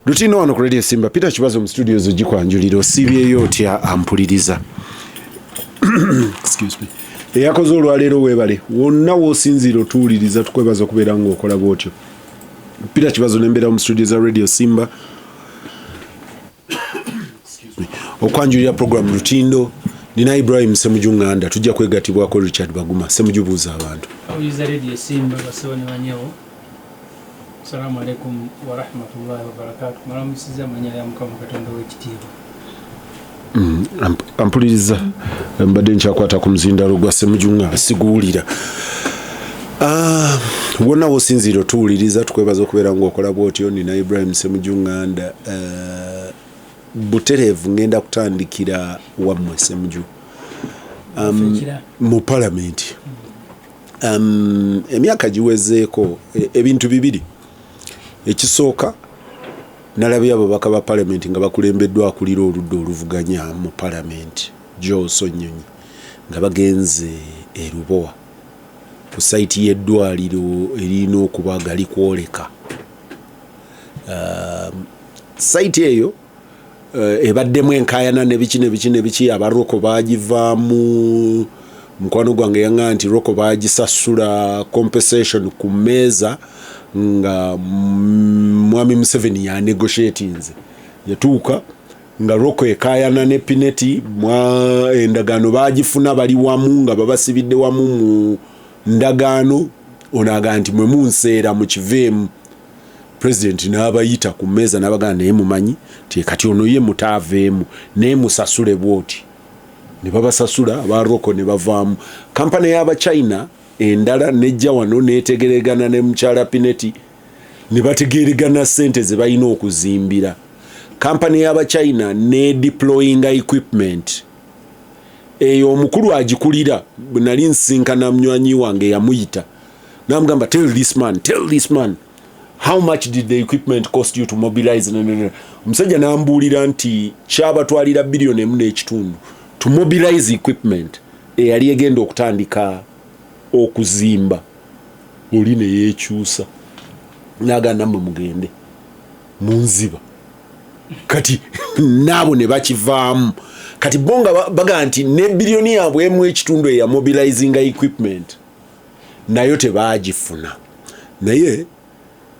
Olutindo wano ku Radio Simba Peter Kibazo mu studios ogikwanjulira osibyeyo otya ampuliriza. Excuse me. Eyakoze olwaleero weebale wonna w'osinziira otuwuliriza tukwebaza okubeera ng'okola bw'otyo. Peter Kibazo n'embeera mu studios za Radio Simba okwanjulira program Olutindo. Nina Ibrahim Ssemujju-Nganda tujja kwegatibwako Richard Baguma. Ssemujju buuza abantu. Awuliza Radio Simba basabani banyewo. Assalamu alaikum wa rahmatullahi wa barakatuh. Mulamusiza amanya ya Mukama Katonda w'ekitiibwa. Ampuliriza mbadde nkyakwata ku muzindalo gwa Ssemujju-Nganda siguwulira. Wonna w'osinziira otuwuliriza tukwebaza okubeera ng'okola bw'otyo. Nina Ibrahim Ssemujju-Nganda butereevu ngenda kutandikira wammwe Ssemujju mu palamenti. Emyaka giwezeeko ebintu bibiri. Ekisooka nalabye ababaka ba palamenti nga bakulembeddwa akulira oludda oluvuganya mu palamenti Joso Nnyonyi nga bagenze e Lubowa ku sayiti y'eddwaliro erina okuba gali kwoleka. Sayiti eyo ebaddemu enkaayana nebiki abaroko baagivaamu. Mukwano gwange yaŋŋamba nti roko baagisasula compensation ku mmeeza nga Mwami Museveni ya negotiatinze yatuuka nga roko ekaayana ne Pineti endagaano baagifuna bali wamu nga babasibidde wamu mu ndagaano. Onaaga nti mwe munseera mu kiveemu. President n'abayita ku mmeeza n'abagamba naye mumanyi ti kati ono ye mutaaveemu naye musasule bwoti. Ne babasasula abaroko ne bavaamu. Kampani y'Abachina endala nejja wano neetegeregana ne mukyala Pineti ne bategeregana ssente ze balina okuzimbira. Kampani y'Abachina ne deployinga equipment. Eyo omukulu agikulira bwe nali nsinkana munywanyi wange yamuyita n'amugamba tell this man how much did the equipment cost you to mobilize? Omusajja n'ambuulira nti kyabatwalira billion emu n'ekitundu to mobilize equipment eyali egenda okutandika okuzimba. Oli ne yeekyusa n'agamba nammwe mugende munziba kati naabo ne bakivaamu. Kati bonga baga nti ne billioni yaabwe emu ekitundu eya mobilizinga equipment nayo tebaagifuna. Naye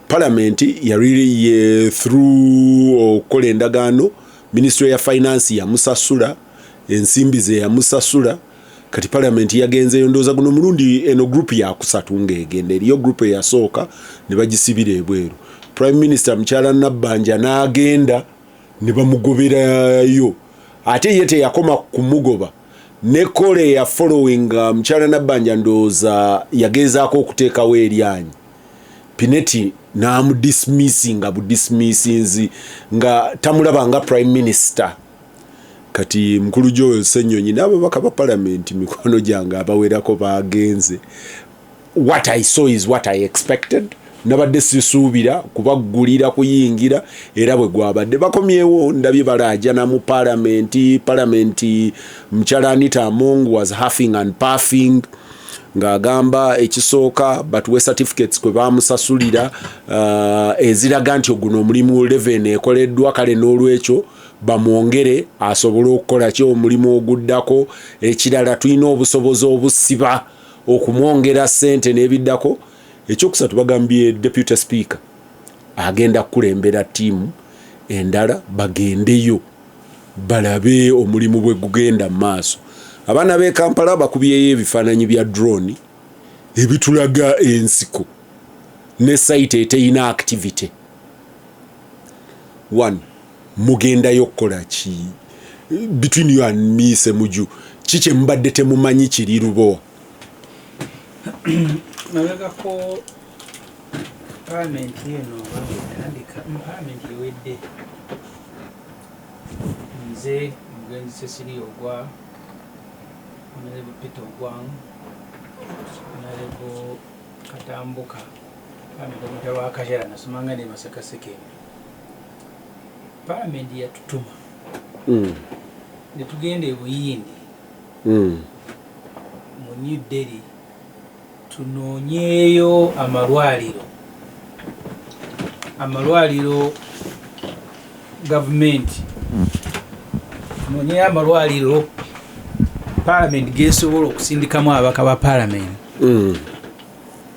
palamenti yali through okukola endagaano Ministry ya Finance yamusasula ensimbi ze yamusasula. Kati palamenti yagenzeyo ndooza guno mulundi eno group ya kusatu ng'egenda eriyo group eyasooka ne bagisibira ebweru. Prime Minister mukyala Nabbanja n'agenda ne bamugoberayo ate ye teyakoma kumugoba ne kole ya following mukyala Nabbanja ndooza yagezaako okuteekawo eryanyi. Pineti n'amudismissinga budismissinzi nga tamulaba nga Prime Minister. Kati mukulu Joel Ssenyonyi n'ababaka ba palamenti mikono gyange abawerako bagenze. What I saw is what I expected. Nabadde sisuubira kubaggulira kuyingira era bwe gwabadde bakomyewo ndabye balaajana mu palamenti mukyala Anita Among was huffing and puffing ng'agamba ekisooka batuwe certificates kwe baamusasulira eziraga nti oguno omulimu 11 ekoleddwa kale n'olwekyo bamwongere asobole okukola kyo omulimu oguddako. Ekirala tulina obusobozi obusiba okumwongera ssente n'ebiddako. Ekyokusatu bagambye Deputy Speaker agenda kukulembera ttiimu endala bagendeyo balabe omulimu bwe gugenda mu maaso. Abaana b'e Kampala bakubyeyo ebifaananyi bya drone ebitulaga ensiko ne site eteyina activity. One, mugendayo kukola ki? Between you and me Ssemujju kiki mbadde temumanyi kiri Lubowa? Nalagako palamenti eno bandika palamenti ewedde nze mugenzi Cecily Ogwa Honorable Peter Ogwang Honorable Katambuka Honorable Wakajala nasomanga ne Masaka Seke. Palamenti yatutuma ne tugenda e Buyindi mu New Delhi tunoonyeeyo amalwaliro gavumenti nonye amalwaliro parliament gesobola okusindikamu abaka ba parliament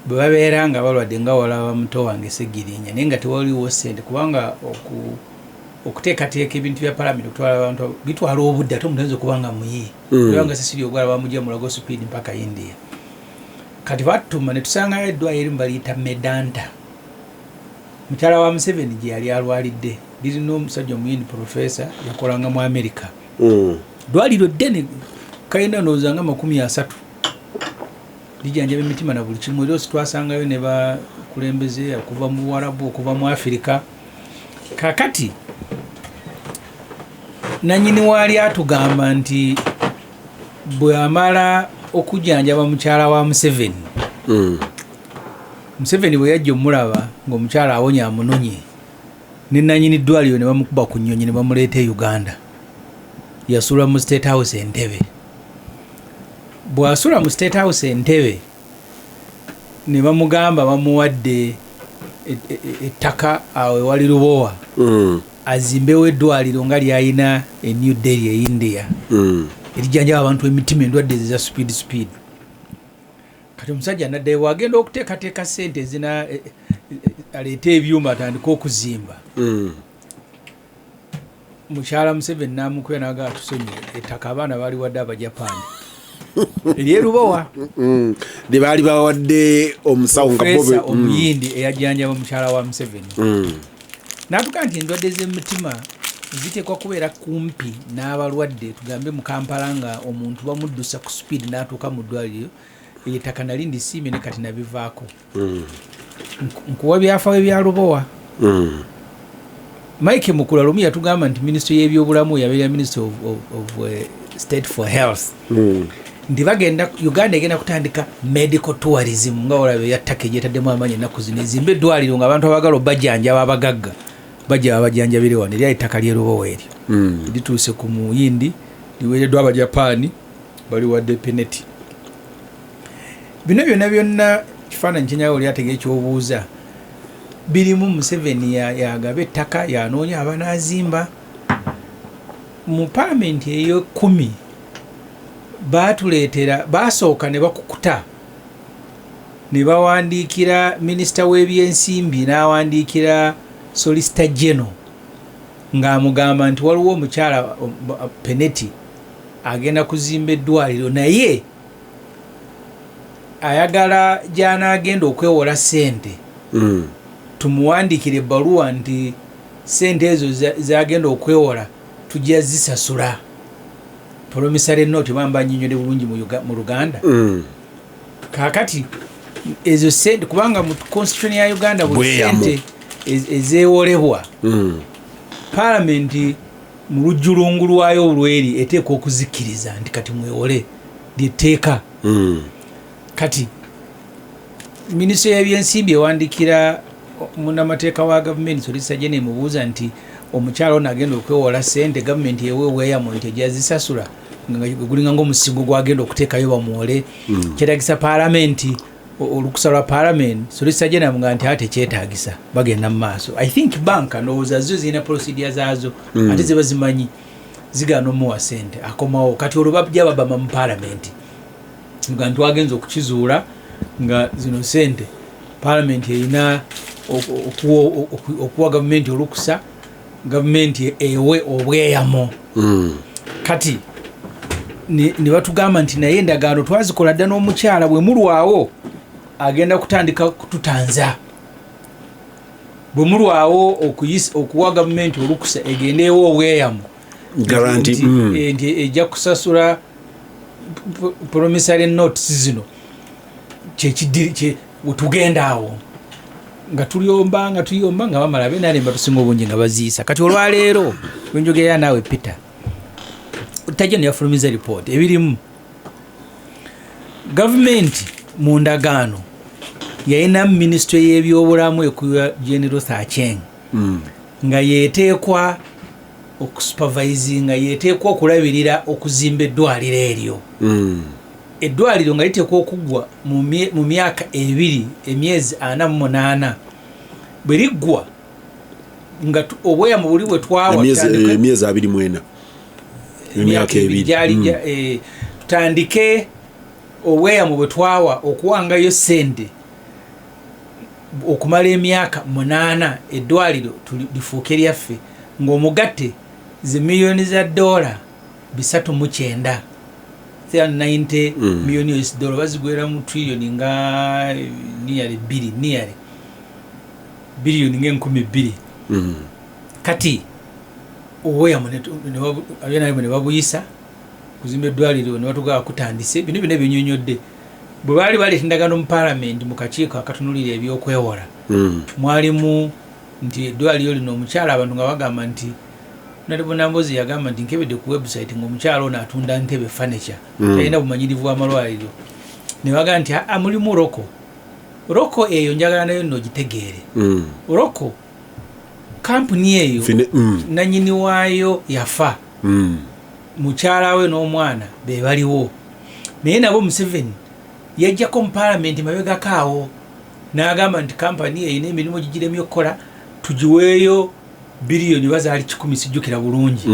bwe babeera nga balwadde nga walaba muto wange Segirinya naye nga tewaliwo ssente kubanga okuteekateeka ebintu bya parliament okutwala abantu bitwala obudde ate omuntu ayinza okuba nga muyi kubanga sisiri ogwala bamujja mulago speed mpaka India kati batuma ne tusangayo eddwaliro erimu baliyita Medanta mukyala wa Museveni gye yali alwalidde lirina omusajja omuyindi professor yakolanga mu America ddwaliro ddene kayina ndowooza nga 30 lijjanjaba emitima na buli kimu era twasangayo ne bakulembeze okuva mu Buwarabu okuva mu Afirika kakati nanyini waali atugamba nti bwe amala okujjanjaba mukyala wa Museveni Museveni bwe yajja omulaba ng'omukyala awonya amunonye ne nanyini ddwaliro ne bamukuba ku nnyonyi ne bamuleeta e Uganda yasula mu State House Entebbe bw'asula mu State House Entebbe ne bamugamba bamuwadde ettaka awo ewali Lubowa azimbewo eddwaliro nga lyalina e New Delhi e India erijjanjaba abantu emitima endwadde za speed kati omusajja naddayo bwagenda okuteekateeka ssente ezina aleeta ebyuma atandika okuzimba mukyala Museveni n'amukubya n'agamba tusonyiwe ettaka abaana baali wadde Abajapani eryerubowa ne baali bawadde omusawo nga bobe omuyindi eyajjanjaba mukyala wa Museveni n'atuga nti endwadde z'emitima ziteekwa kubeera kumpi n'abalwadde tugambe mu Kampala nga omuntu bamuddusa ku speed n'atuuka mu ddwaliro ettaka nali ndisiimye ne kati nabivaako nkuwa byafaayo ebya Lubowa Mike Mukula lumu yatugamba nti minisitule y'ebyobulamu yabeera minister of state for health nti bagenda Uganda egenda kutandika medical tourism nga olabe yattaka egyetaddemu amaanyi ennaku zino ezimba eddwaliro nga abantu abagala obajjanjaba abagagga bajja abajjanjabire wano erya ettaka ly'e Lubowa eryo lituuse ku muyindi liweereddwa Abajapani baliwadde peneti bino byonna kifaananyi kyenyawo lyategeka ekyobuuza birimu Museveni yagaba ettaka yanoonya abanazimba mu palamenti eyo 10 baatuleetera basooka ne bakukuta ne bawandiikira minisita w'ebyensimbi n'awandiikira Solicitor General ng'amugamba nti waliwo omukyala peneti agenda kuzimba eddwaliro naye ayagala gy'anaagenda okwewola ssente tumuwandiikira ebbaluwa nti ssente ezo zagenda okwewola tujja zisasula promissory note bamba nyinyonde bulungi mu Luganda kakati ezo ssente kubanga mu constitution ya Uganda buli ssente ezeewolebwa palamenti mu lujjulungu lwayo olweri eteekwa okuzikkiriza nti kati mwewole lyetteeka kati minisitule y'ebyensimbi ewandiikira munnamateeka wa gavumenti Solicitor General emubuuza nti omukyala ono agenda okwewola ssente gavumenti eweweeyamu nti ejazisasula gulinga ng'omusingo gwagenda okuteekayo bamuwole kyetagisa palamenti olukusa lwa palamenti Solicitor General nga nti ate kyetaagisa bagenda mu maaso I think banka ndowooza zo zirina procedure zaazo ate ziba zimanyi zigaana omuwa ssente akomawo kati olwo bajja babama mu palamenti nga nti wagenza okukizuula nga zino ssente palamenti erina okuwa gavumenti olukusa gavumenti ewe obweyamo kati ne batugamba nti naye endagaano twazikola dda n'omukyala bwe mulwawo agenda kutandika kututanza bwe mulwawo okuwa gavumenti olukusa egenda ewa obweyamo nti ejja kusasula promissory notes zino tugenda awo nga tuyomba nga bamala benalemba tusinga obungi nga baziisa kati olwaleero wenjogerera naawe Peter tajja neyafulumiza report ebirimu gavumenti mu ndagaano yalina minisitule y'ebyobulamu ekuwa General Thacheng nga yeeteekwa okusupervisinga yeeteekwa okulabirira okuzimba eddwaliro eryo eddwaliro nga liteekwa okuggwa mu myaka 2 emyezi 48 bwe liggwa nga obweyamo buli bwe twawa emyezi 24 emyaka ebiri tutandike obweyamo bwe twawa okuwangayo sente okumala emyaka 8 eddwaliro lifuuke lyaffe ng'omugatte ze miliyoni za $309 $90 million bazigwera mu trillion nga nearly billion nga 12,000 kati obweyamo ne babuyisa kuzimba eddwaliro ne batugaa kutandise bino binyonyodde bwe baali baleeta endagaano mu paalamenti mu kakiiko akatunulira ebyokwewola mwalimu nti eddwaliro lino omukyala abantu nga bagamba nti Nalibonambozi yagamba nti nkebedde ku website ng'omukyala ono atunda ntebe furniture talina bumanyirivu bw'amalwaliro ne bagamba nti mulimu roko eyo njagala nayo nno gitegeere roko kampuni eyo nanyini waayo yafa mukyala we n'omwana be baliwo naye nabo Museveni yajjako mu paalamenti mabegakaawo n'agamba nti kampani eyo n'emirimu gigiremye okukola tugiweeyo biliyoni bazaali 10 sijjukira bulungi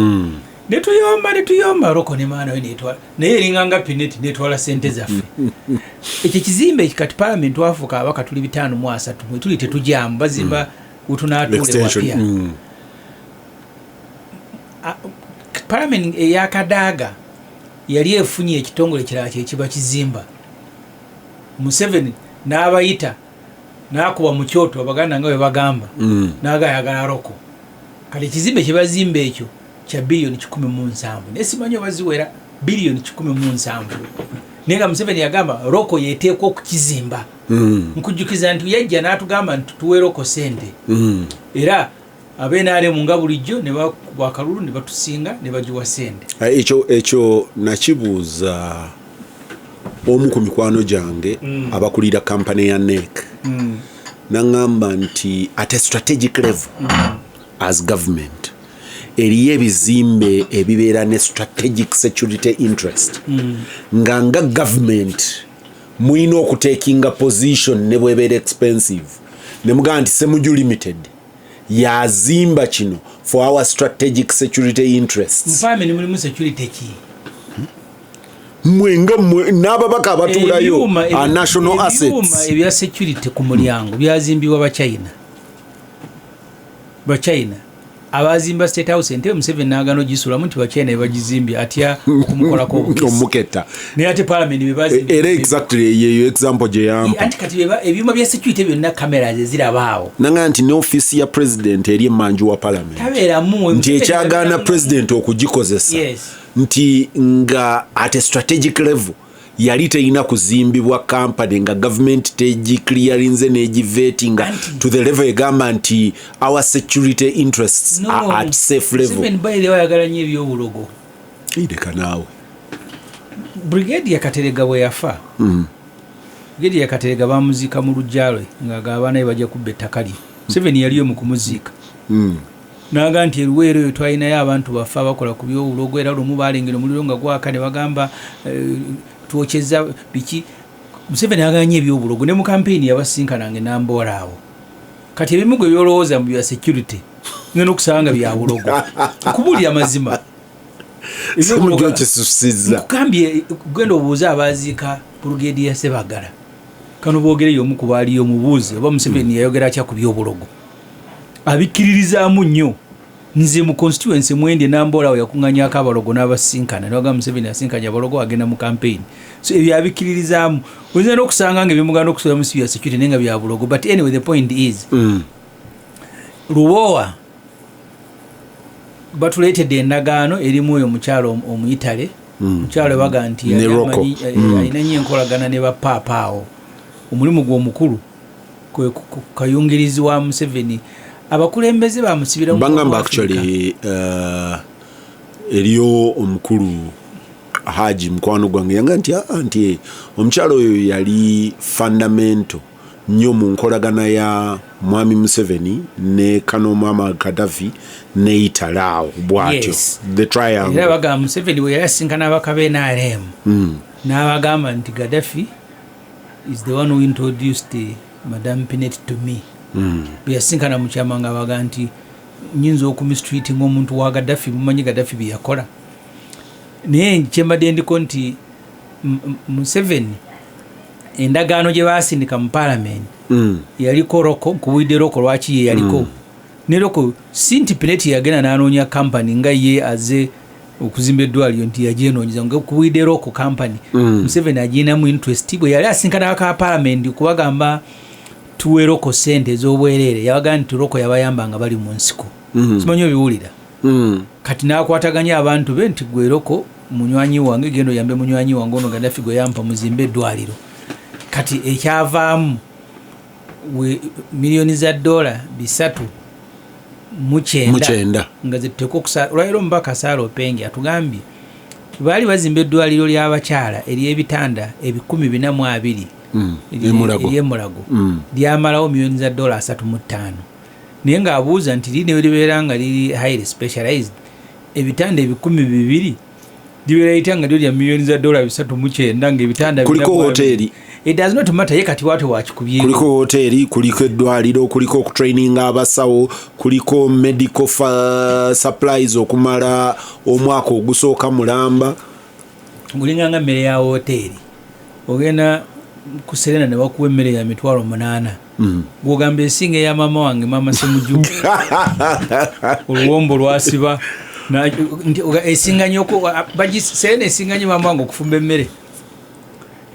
netuyomba roko ne maana we netwala naye eringanga pineti netwala sente zaffe ekyo kizimbe kati paalamenti wafuuka abaka tuli 503 mwe tuli tetujamu bazimba utunaatule wapya paalamenti eyakadaaga yali efunye ekitongole kirala kyekiba kizimba Museveni n'abayita n'akuba mu kyoto abaganda nga bwe bagamba n'agayagala roko kale ekizimbe kyebazimba ekyo kya biliyoni 17 nesimanyi baziwera biliyoni 17 naye nga Museveni yagamba roko yeteekwa okukizimba nkujjukiza nti yajja n'atugamba nti tuwe roko sente era abenaale nga bulijjo ne bakuba akalulu ne batusinga ne bagiwa sente ekyo nakibuuza omu ku mikwano gyange abakulira kampani ya NEC nangamba nti at a strategic level as government eriyo ebizimbe ebibeera ne strategic security interest nga government mulina okutekinga position ne bwebeera expensive ne mugamba nti Ssemujju Limited yazimba kino for our strategic security interests mpame mulimu security ki mwenga n'ababaka abatuulayo national assets ebya security ku mulyango byazimbibwa Bachina abazimba State House ente Museveni n'agano gisulamu nti Bachina ebagizimbye atya okumukolako omuketta naye ate parliament bebazimbye era exactly yeyo example gye yampa anti kati ebyuma bya security byonna kamera zirabaawo nanga nti ne office ya president eri emanju wa parliament tabeeramu nti ekyagaana president okugikozesa nti nga at a strategic level yali teyina kuzimbibwa company nga government tegiclearinze negivetinga to the level egamba nti our security interests are at safe level. Seven baile wayagala nnyo ebyobulogo ideka naawe brigade ya Katerega bwe yafa brigade ya Katerega bamuzika mu lujjalwe nga abaana bajja kubba ettaka lye Seven yaliyo mu kumuziika naga nti eruweero eyo twalinayo abantu bafa bakola ku byobulogo era lumu balengera omuliro nga gwaka ne bagamba tuocheza biki Museveni aganye ebyobulogo ne mu campaign yabasinkanange n'ambola awo kati ebimugo byolowooza mu bya security ngeno okusanga bya bulogo kubulya mazima ebyobulogo kisusiza kambye gwenda obuuza abaziika brigade ya Sebagala kano boogereyo omu ku baaliyo mubuuze oba Museveni yayogera atya ku byobulogo abikiririzaamu nnyo nze mu constituency mwende n'ambola awo yakunganyako abalogo n'abasinkana naga Museveni asinkanya abalogo agenda mu campaign so ebyo abikiririzaamu oyinza n'okusanga nga ebyomuganda okusobola mu civil security naye nga bya bulogo but anyway the point is Lubowa batuleetedde endagaano erimu oyo omukyalo omuyitale mukyalo baga nti alina nnyo enkolagana ne bapaapa awo omulimu gw'omukulu kayungirizi wa Museveni abakulembeze bamusibira mu bangamba actually eriyo omukulu Haji mukwano gwange yanga nti omukyalo oyo yali fundamental nnyo mu nkolagana ya Mwami Museveni ne Kano Mama Gaddafi ne Italao bwatyo the triangle era bagamba Museveni we yasinkana abakabe NRM n'abagamba nti Gaddafi is the one who introduced Madame Pinette to me byasinkana mu kyama nga baga nti nyinza okumistreatinga omuntu wa Gaddafi mumanyi Gaddafi bye yakola naye kyembadde ndiko nti Museveni endagaano gye baasindika mu parliament yaliko roko nkubuulidde roko lwaki ye yaliko ne roko sinti Pineti yagenda n'anoonya kampani nga ye aze okuzimba eddwaliro nti yagyenoonyeza nga kubuulidde roko kampani Museveni aginamu interest bwe yali asinkana ka parliament kubagamba tuwe roko sente ez'obwereere yabaga nti roko yabayamba nga bali mu nsiko simanyi obiwulira kati n'akwataganya abantu be nti gwe roko munywanyi wange gendo yambe munywanyi wange ono Gaddafi gwe yampa muzimbe eddwaliro kati ekyavaamu miliyoni za $309 nga ziteko olwaliro mubaka Sarah Opengi atugambye baali bazimba eddwaliro ly'abakyala ery'ebitanda 420 ery'emulago lyamalawo miliyoni za $35 naye ng'abuuza nti liri ne libeera nga liri highly specialized ebitanda 200 libeera litanga lyo lya miliyoni za $309 ng'ebitanda kuliko hoteri. It does not matter ye kati watu wakikubyeko kuliko hoteri kuliko eddwaliro kuliko okutraining abasawo kuliko medical supplies okumala omwaka ogusooka mulamba ngulinganga mmere ya hoteri ogenda ku Serena ne bakuwa emmere ya $800 gwogamba esinga ya mama wange mama Ssemujju oluwombo lwasiba esinga nyoko Serena esinga nyo mama wange okufumba emmere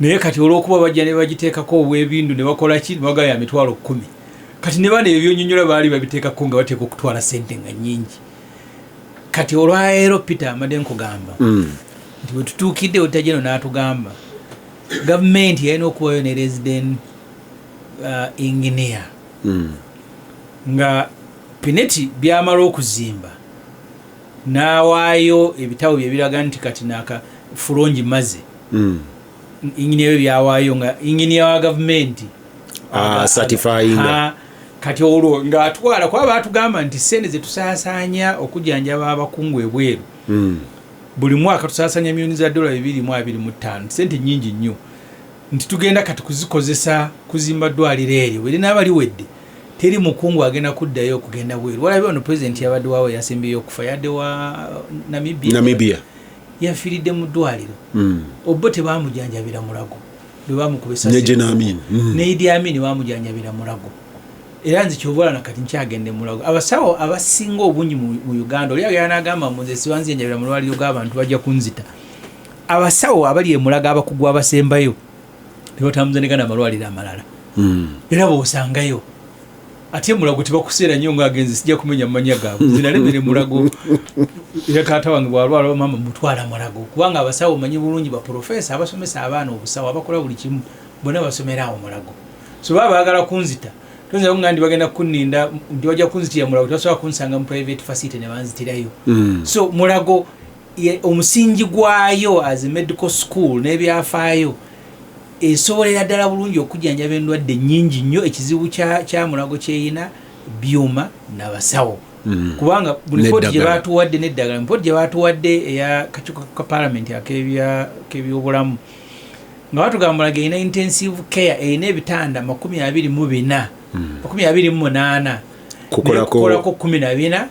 naye kati olw'okuba bajja ne bagiteekako obwebindu ne bakola ki ne bagaya ya $10,000 kati ne bana ebyonyonyola baali babiteekako nga bateeka okutwala sente nga nnyingi kati olwaleero Peter amadde nkugamba nti bwe tutuukidde otajeno n'atugamba gavumenti yalina okubayo ne resident engineer nga Pineti byamala okuzimba n'awaayo ebitabo bye biraga nti kati naaka fulongi maze engineer byawaayo nga engineer wa gavumenti certifying kati olwo ng'atwala kuba baatugamba nti sente ze tusaasaanya okujjanjaba abakungu ebweru buli mwaka tusaasaanya miliyoni za $225 sente nnyingi nnyo nti tugenda kati kuzikozesa kuzimba ddwaliro eryo bwe linaaba liwedde teri mukungu agenda kuddayo okugenda bweru walabye ono pulezidenti yabadde waawo yasembeyo okufa yadde wa Namibia yafiiridde mu ddwaliro obbo tebamujjanjabira mulago bwe bamukubesa ne Idi Amin bamujjanjabira mulago era nzi kyovola nakati nkyagende mulago abasawo abasinga obungi mu Uganda oli agenda n'agamba nze sibanzi njabira mu lwaliro g'abantu bajja kunzita abasawo abali emulago abakugu abasembayo tebatambuza n'amalwaliro amalala era bw'osangayo ate mulago tebakuseera nnyo ng'agenze sijja kumenya mu mannya gaabwe zinalemere mulago era taata wange bw'alwala mama mutwala mulago kubanga abasawo manyi bulungi baprofesa abasomesa abaana obusawo abakola buli kimu bonna basomera awo mulago so baba baagala kunzita tonza nga ndi bagenda kunninda ndi bajja kunzitira mulago tasobola kunsanga mu private facility ne banzitirayo so mulago omusingi gwayo as a medical school n'ebyafaayo esobolera ddala bulungi okujjanjaba endwadde nnyingi nnyo ekizibu kya mulago kyeyina byuma n'abasawo kubanga buli pooti gye baatuwadde n'eddagala mupooti gye baatuwadde eya kakiiko ka palamenti ak'ebyobulamu nga batugamba mulago erina intensive care erina ebitanda 24 28 nekukolako 14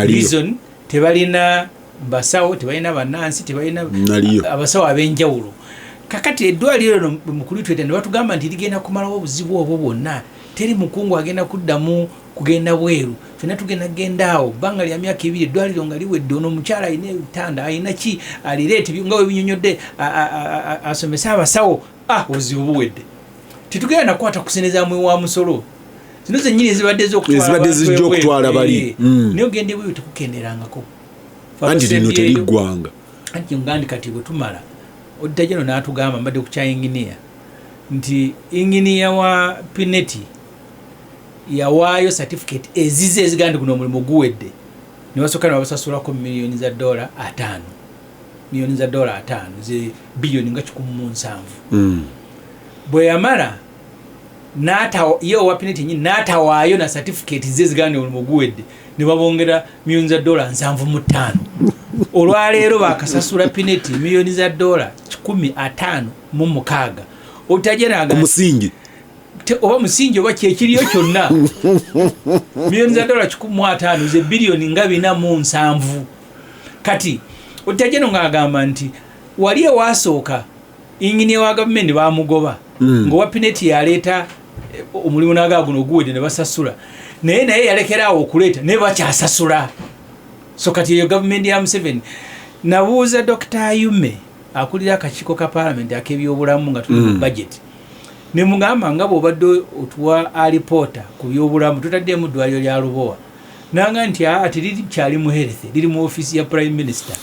reason tebalina basawo tebalina bannansi tebalina abasawo ab'enjawulo kakati eddwaliro lino mukulitweta ne batugamba nti ligenda kumalawo obuzibu obwo bwonna teri mukungu agenda kuddamu kugenda bweru fena tugenda genda awo bbanga lya myaka 2 eddwaliro nga liwedde ono omukyala alina ebitanda alina ki alireeti nga webinyonyodde asomese abasawo obuzibu buwedde titugenda nakwata kusenezaamu wa musolo zino zennyini ezibadde okutwala bali naye ogende bweyo tekukenderangako anti lino teriggwanga anti ngandi kati bwe tumala otajeno n'atugamba mbadde ku kya engineer nti engineer wa Pineti yawaayo certificate ezize eziganda guno omulimu guwedde ne basooka ne babasasulako miliyoni za $5 miliyoni za $5 ze biliyoni nga 17 bwe yamala ye owa Pineti nyini n'atawaayo na certificate ze eziganda omulimu guwedde ne babongera miliyoni za $7.5 olwaleero bakasasula Pineti miliyoni za $156 otajeraga omusingi oba musingi oba kyekiriyo kyonna miliyoni za dola 15 ze biliyoni nga 47 kati otajeno ng'agamba nti wali ewasooka inginiya wa gavumenti bamugoba ng'owa pineti yaleeta omulimu n'agaaguno guwedde ne basasula naye yalekeraawo okuleeta naye bakyasasula so kati eyo gavumenti ya Museveni. Nabuuza Dr. Ayume akulira akakiiko ka paalamenti ak'ebyobulamu nga tuli mu budget ne mugamba nga bw'obadde otuwa alipoota ku byobulamu tutaddemu ddwaliro lya Lubowa nanga nti ati liri kyali mu health liri mu ofiisi ya Prime Minister.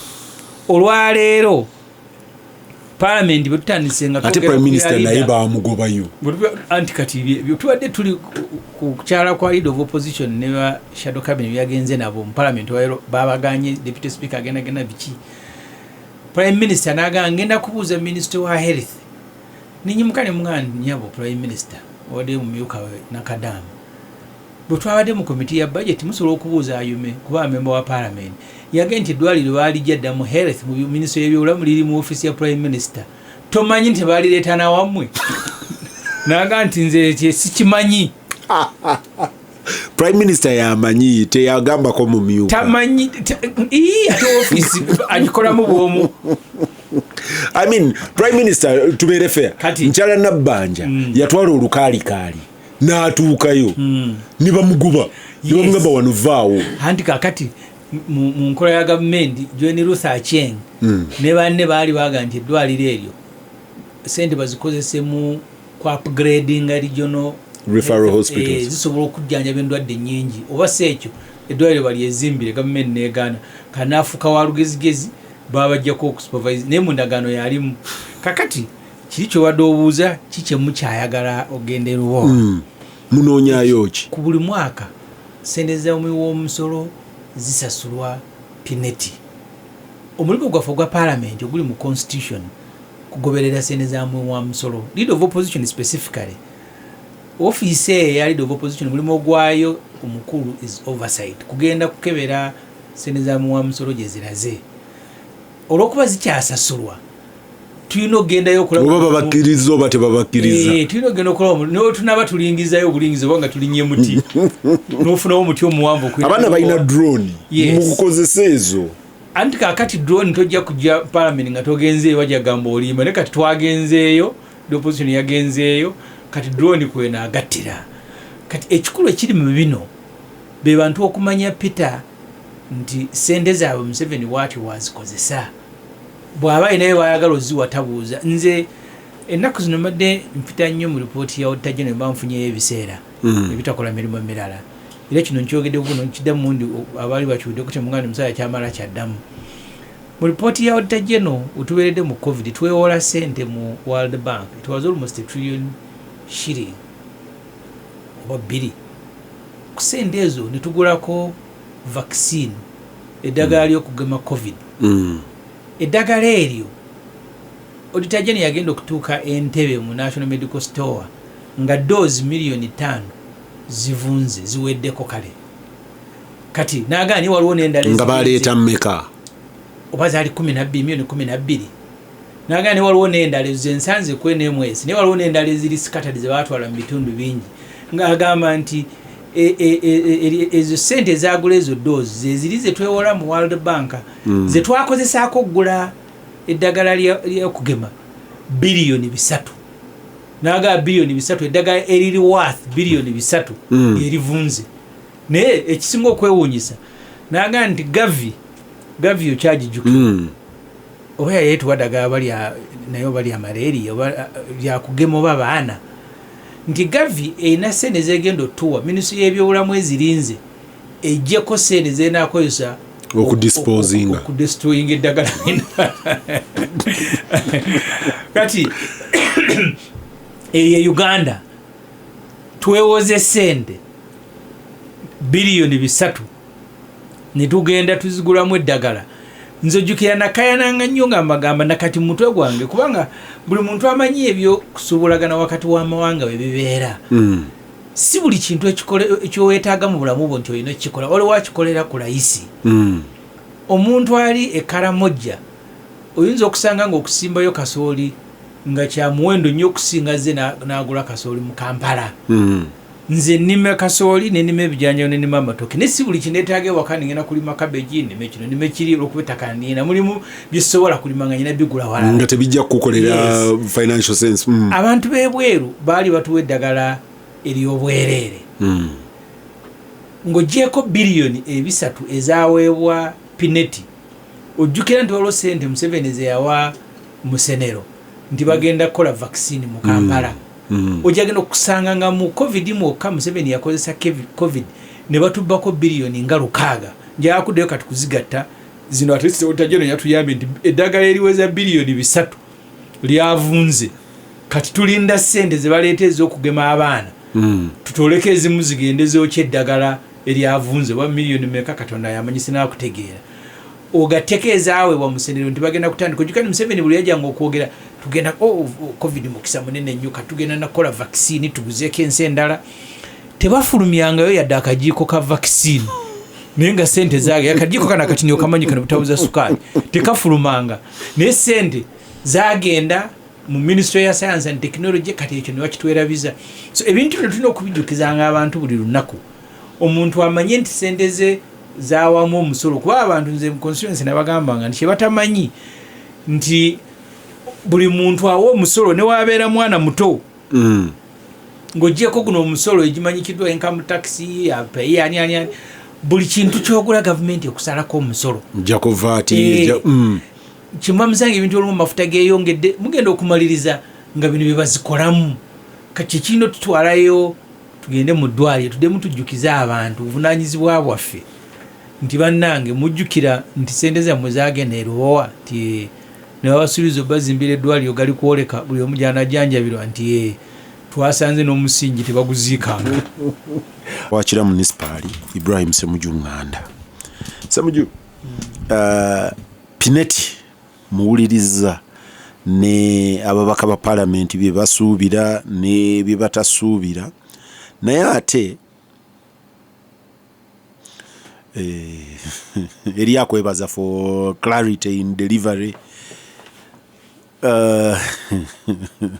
Olwaleero paalamenti bwe tutandise nga ate Prime Minister naye bamugobayo anti kati tubadde tuli ku kukyala kwa leader of opposition ne ba shadow cabinet byagenze nabo mu paalamenti babaganye deputy speaker agenda biki Prime Minister naga ngenda kubuuza Minister wa Health ninyimukane mungani nyabo Prime Minister wadde mu myuka nakadamu bwe twabadde mu committee ya budget musobola okubuuza Ayume kuba member wa parliament yagenti eddwaliro balijjadda mu health mu ministry y'ebyobulamu liri mu office ya Prime Minister tomanyi nti balireetana wammwe naga nti nze sikimanyi Prime Minister yamanyi teyagambako mu myuka tamanyi ate office agikolamu bwomu. I mean Prime Minister tubeere fair nkyala Nabbanja yatwala olukaalikaali n'atuukayo ne bamuguba ne bamugamba wano vaawo anti kakati mu nkola ya gavumenti John Ruth Acheng ne banne baali baga nti eddwaliro eryo sente bazikozese mu ku upgrading regional referral hospitals zisobola okujjanjaba endwadde nnyingi oba si ekyo eddwaliro bali ezimbire gavumenti n'egaana kanaafuka wa lugezigezi babajjako okusupervise naye mu ndagaano yalimu kakati kiri kyobadde obuuza kikye mukyayagala ogende Lubowa munoonyaayo ki ku buli mwaka sente z'omusolo zisasulwa pineti omulimu gwaffe gwa paalamenti oguli mu constitution kugoberera sente z'omusolo leader of opposition specifically office ya leader of opposition mulimu ogwayo omukulu is oversight kugenda kukebera sente z'omusolo gye ziraze olw'okuba zikyasasulwa tulina ogendayo oba babakkiriza oba tebabakkiriza tulina ogenda okulaba naye tunaba tulingizayo obulingiza oba nga tulinnya muti n'ofunawo omuti omuwanvu abaana balina drone mukukozesa ezo anti kakati drone tojja kujja paalamenti nga togenzeeyo wajja gamba olimba naye kati twagenzeeyo opposition yagenzeeyo kati drone kwena agattira kati ekikulu ekiri mu bino be bantu okumanya Peter nti sente zaabwe Museveni waati wazikozesa bw'aba naye bayagala oziwa tabuuza nze ennaku zino mbadde mpita nnyo mu lipooti ya Olutindo ne banfunyeyo ebiseera ebitakola mirimu emirala era kino nkyogedde kuno nkiddamu ndi abaali bakiwuddeko temuganda omusaya kyamala kyaddamu mu lipooti ya Olutindo utubeeredde mu covid twewola sente mu World Bank it was almost $1 trillion oba 2 ku sente ezo ne tugulako vaccine eddagala ly'okugema covid eddagala eryo Olutindo yagenda okutuuka Entebbe mu National Medical Store nga doozi 5 million zivunze ziweddeko kale kati naagaani waliwo n'endala nga baleeta mmeka oba zaali 12 naagaani waliwo n'endala zensanze kwenemwezi naye waliwo n'endala eziri scattered ze baatwala mu bitundu bingi ng'agamba nti ezo sente ezagula ezo doozi zeziri ze twewola mu World Bank ze twakozesaako okugula eddagala ly'okugema biliyoni 3 naga biliyoni 3 eddagala eriri worth biliyoni 3 erivunze naye ekisinga okwewuunyisa naga nti gavi okyagijjukira oba yayeetuwa ddagala naye oba lya malaria oba lyakugema oba baana nti gavi erina sente zegenda otuwa minisitule y'ebyobulamu ezirinze ejjeko sente zenaakozesa okudestroyinga eddagala kati eyo Uganda twewoze sente biliyoni 3 ne tugenda tuzigulamu eddagala nzojjukira nakayananga nnyo nga mbagamba nakati mutwe gwange kubanga buli muntu amanyi ebyo kusuubulagana wakati w'amawanga bwe bibeera si buli kintu ekyoweetaaga mu bulamu bwo nti olina okukikola waliwo akikolera ku layisi omuntu ali e Karamoja oyinza okusanga ng'okusimbayo kasooli nga kya muwendo nnyo okusinga ze n'agula kasooli mu Kampala. Nze nnima kasooli n'ennima ebijanjaalo n'ennima amatooke naye si buli kineetaaga ewaka ngenda kulima kabeji nnime kino nnime kiri olwokuba ettaka nina mulimu byesobola kulima nga nyina bigula wala nga tebijja kukukolera financial sense. Abantu b'ebweru baali batuwa eddagala ery'obwereere ng'oggyeko biliyoni 3 ezaaweebwa Pineti. Ojjukira nti waliwo ssente Museveni ze yawa Musenero nti bagenda kukola vaccine mu Kampala. Ojagenda okusanga nga mu COVID mwokka Museveni yakozesa COVID ne batubbako biliyoni nga 6. Njakuddeyo kati kuzigatta zino ate otajeno yatuyambye nti eddagala eriweza biliyoni 3 lyavunze. Kati tulinda ssente ze baleeta ez'okugema abaana. Tutoleka ezimu zigende zokya eddagala eryavunze wa miliyoni meka Katonda yamanyise n'akutegeera. Ogatteko ezaweebwa Musenero nti bagenda kutandika. Ojjukira Museveni buli yajjanga okwogera tugenda COVID mukisa munene nnyo katugenda nakola vaccine tuguzeeko ensi endala. Tebafulumyangayo yadde akajiiko ka vaccine naye nga ssente zaage akajiiko kana katini okamanyikana butabuza sukaali tekafulumanga naye ssente zaagenda mu Ministry ya Science and Technology kati ekyo ne bakitwerabiza. So ebintu bino tulina okubijjukizanga abantu buli lunaku. Omuntu amanye nti ssente ze zaawamu omusolo kuba abantu nze mu constituency nabagambanga nti kyebatamanyi nti buli muntu awa omusolo ne wabeera mwana muto ng'oggyeko guno omusolo egimanyikiddwa income tax apeyi ani buli kintu kyogula gavumenti okusalako omusolo njako VAT kimwa musange ebintu olumu mafuta geeyongedde mugenda okumaliriza nga bino bye bazikolamu kati kino tutwalayo tugende mu ddwaliro tuddemu tujjukiza abantu buvunaanyizibwa bwaffe nti bannange mujjukira nti ssente zammwe zaagenda erowa nti ne babasuubiza bazimbira eddwaliro gali kwoleka buli omu gy'anajjanjabirwa nti twasanze n'omusingi tebaguziikanga. Wakira munisipaali Ibrahim Ssemujju Nganda. Ssemujju, Pineti muwuliriza ne ababaka ba paalamenti bye basuubira ne bye batasuubira naye ate eri akwebaza for clarity in delivery.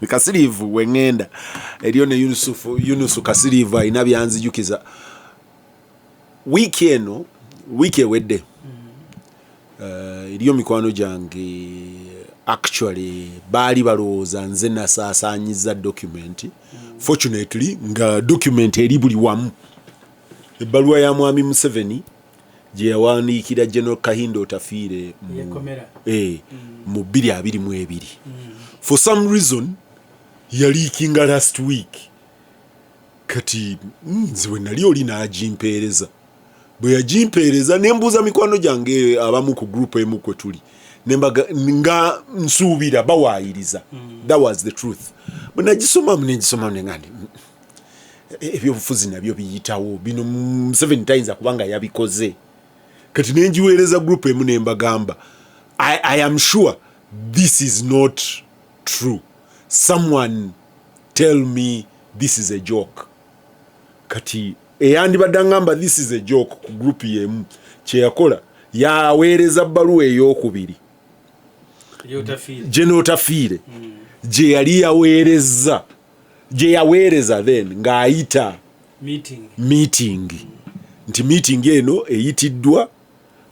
Kasirivu wengenda eriyo ne Yunusu Kasirivu alina byanzijukiza wiki eno wiki ewedde eriyo mikwano gyange actually baali balowooza nze nasaasaanyiza document fortunately nga document eri buli wamu ebbaluwa ya mwami Museveni gye yawandiikira General Kahindo Otafiire mu 2022 for some reason yaliikinga last week kati nze we nali oli n'agimpeereza bwe yagimpeereza ne mbuuza mikwano gyange abamu ku group emu kwe tuli nga nsuubira bawaayiriza that was the truth bwe nagisomamu nengandi ebyobufuzi nabyo biyitawo bino Museveni tayinza kubanga yabikoze kati nenjiweereza group emu nembagamba I am sure this is not true. Someone tell me this is a joke. Kati eyandibadde ngamba this is a joke ku group yemu kyeyakola yaweereza bbaluwa ey'okubiri General Otafiire gye yali yaweereza then ng'ayita meeting nti meeting eno eyitiddwa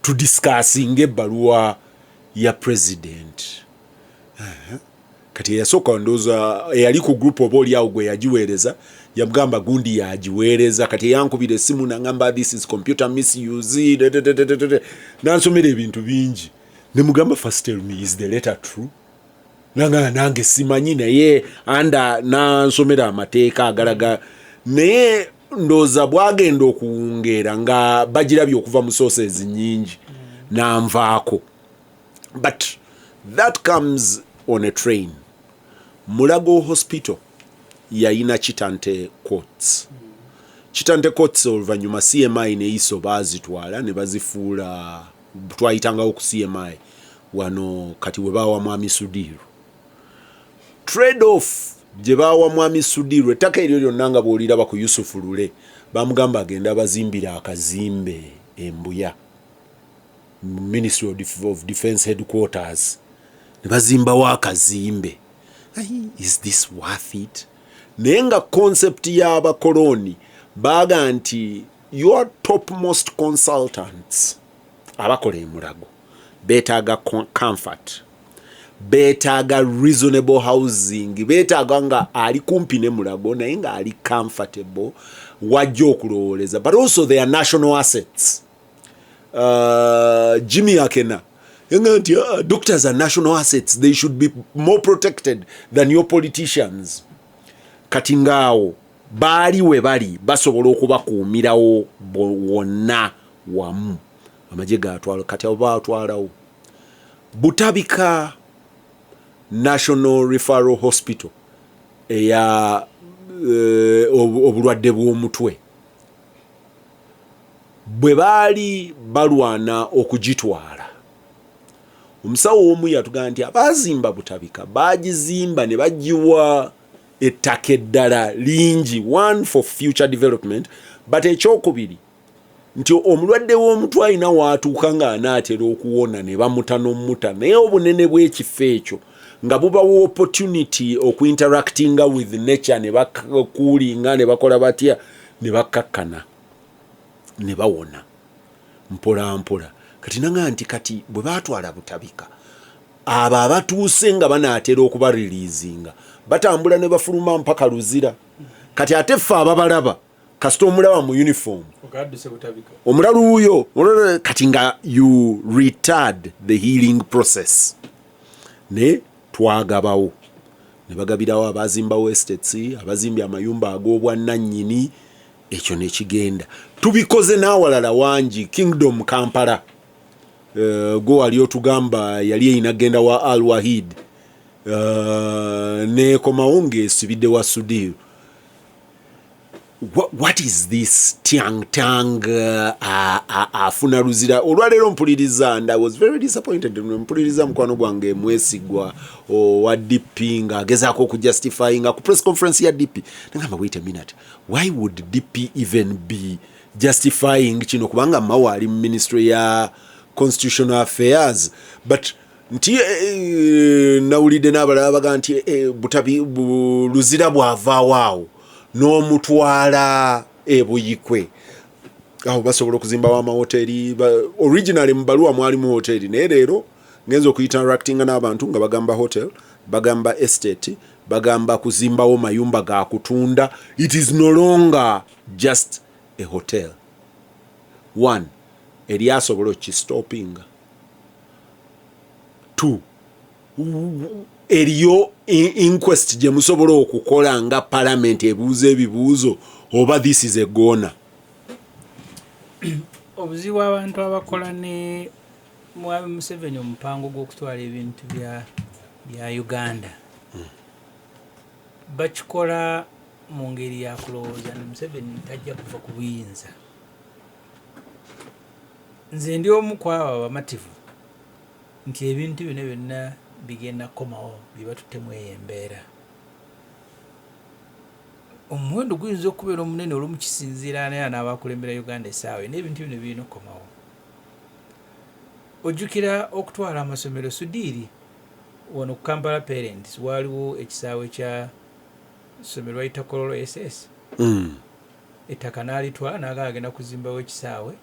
to discussing ebbaluwa ya president. Kati yasooka ndooza eyali ku group oba oliawo gwe yagiweereza yamugamba gundi yagiweereza kati yankubira essimu nangamba this is computer misuse nansomera ebintu bingi nemugamba first tell me is the letter true nange simanyi naye anda nansomera amateeka agalaga naye ndooza bwagenda okuwungeera nga bagirabye okuva mu sources nyingi nanvaako but that comes on a train. Mulago Hospital yayina Kitante Courts. Kitante Courts oluvannyuma CMI ne iso bazitwala ne bazifuula twayitangawo ku CMI wano kati we bawa mwami Sudiru. Trade off gye bawa mwami Sudiru ettaka eryo lyonna nga bw'oliraba ku Yusufu Lule bamugamba agenda bazimbira akazimbe Embuya Ministry of Defense Headquarters ne bazimbawo akazimbe is this worth it? Naye nga concept y'abakoloni baga nti your topmost consultants abakola emulago beetaaga comfort, beetaaga reasonable housing, beetaaga nga ali kumpi ne mulago naye nga ali comfortable wajja okulowooleza, but also they are national assets. Jimmy Akena doctors are national assets, they should be more protected than your politicians. Kati ngaawo baali we bali basobola okubakuumirawo wonna wamu amagye gatwala kati abo batwalawo. Butabika National Referral Hospital eya obulwadde bw'omutwe bwe baali balwana okugitwala, omusawo omu yatugamba nti abazimba Butabika bagizimba ne bagiwa ettaka eddala lingi, one for future development, but ekyokubiri nti omulwadde w'omutwe alina waatuuka ng'anaatera okuwona ne bamuta n'omuta, naye obunene bw'ekifo ekyo nga bubawo opportunity okuinteractinga with nature, ne bakuulinga ne bakola batya ne bakkakkana ne bawona mpola mpola. Kati nanga nti kati bwe baatwala Butabika abo abatuuse nga banaatera okuba releasinga batambula ne bafuluma mpaka Luzira. Kati ate ffe ababalaba kasita omulaba mu uniform omulala uyo kati nga you retard the healing process. Ne twagabawo ne bagabirawo abazimbawo estates, abazimbye amayumba ag'obwannannyini, ekyo ne kigenda. Tubikoze n'awalala wangi. Kingdom Kampala go wali otugamba yali eyina genda wa Al Wahid ne komawo ng'esibidde wa Sudir. What is this tang afuna Luzira? Olwaleero mpuliriza, and I was very disappointed mpuliriza mukwano gwange mwesigwa wa DP ng'agezaako okujustifyinga ku press conference ya DP. Nagamba wait a minute, why would DP even be justifying kino kubanga mawa ali ministry ya constitutional affairs? But nti nawulidde n'abalala baga nti Luzira bw'avaawo n'omutwala ebuyikwe aho basobola okuzimbawo amahoteri. Originally mu baluwa mwalimu hoteri, naye leero ngenza okuinteractinga n'abantu nga bagamba hotel, bagamba estate, bagamba kuzimbawo mayumba ga kutunda. It is no longer just a hotel. One, eri asobola okistopinga. Two, eriyo inquest gye musobola okukola nga parliament ebuuza ebibuuzo oba this is a gona. Obuzibu abantu abakola ne Mwami Museveni omupango gw'okutwala ebintu bya Uganda bakikola mu ngeri ya kulowooza ne Museveni tajja kuva ku buyinza. Nze ndi omu ku abo abamativu nti ebintu bino byonna bigenda kukomawo bye batuttemu eyo embeera. Omuwendo guyinza okubeera omunene olw'omukisinziira naye n'abakulembera Uganda essaawa n'ebintu bino birina okukomawo. Ojjukira okutwala amasomero Sudiiri wano ku Kampala Parents waaliwo ekisaawe kya ssomero bayita Kololo SS. Ettaka n'alitwala n'agenda kuzimbawo ekisaawe,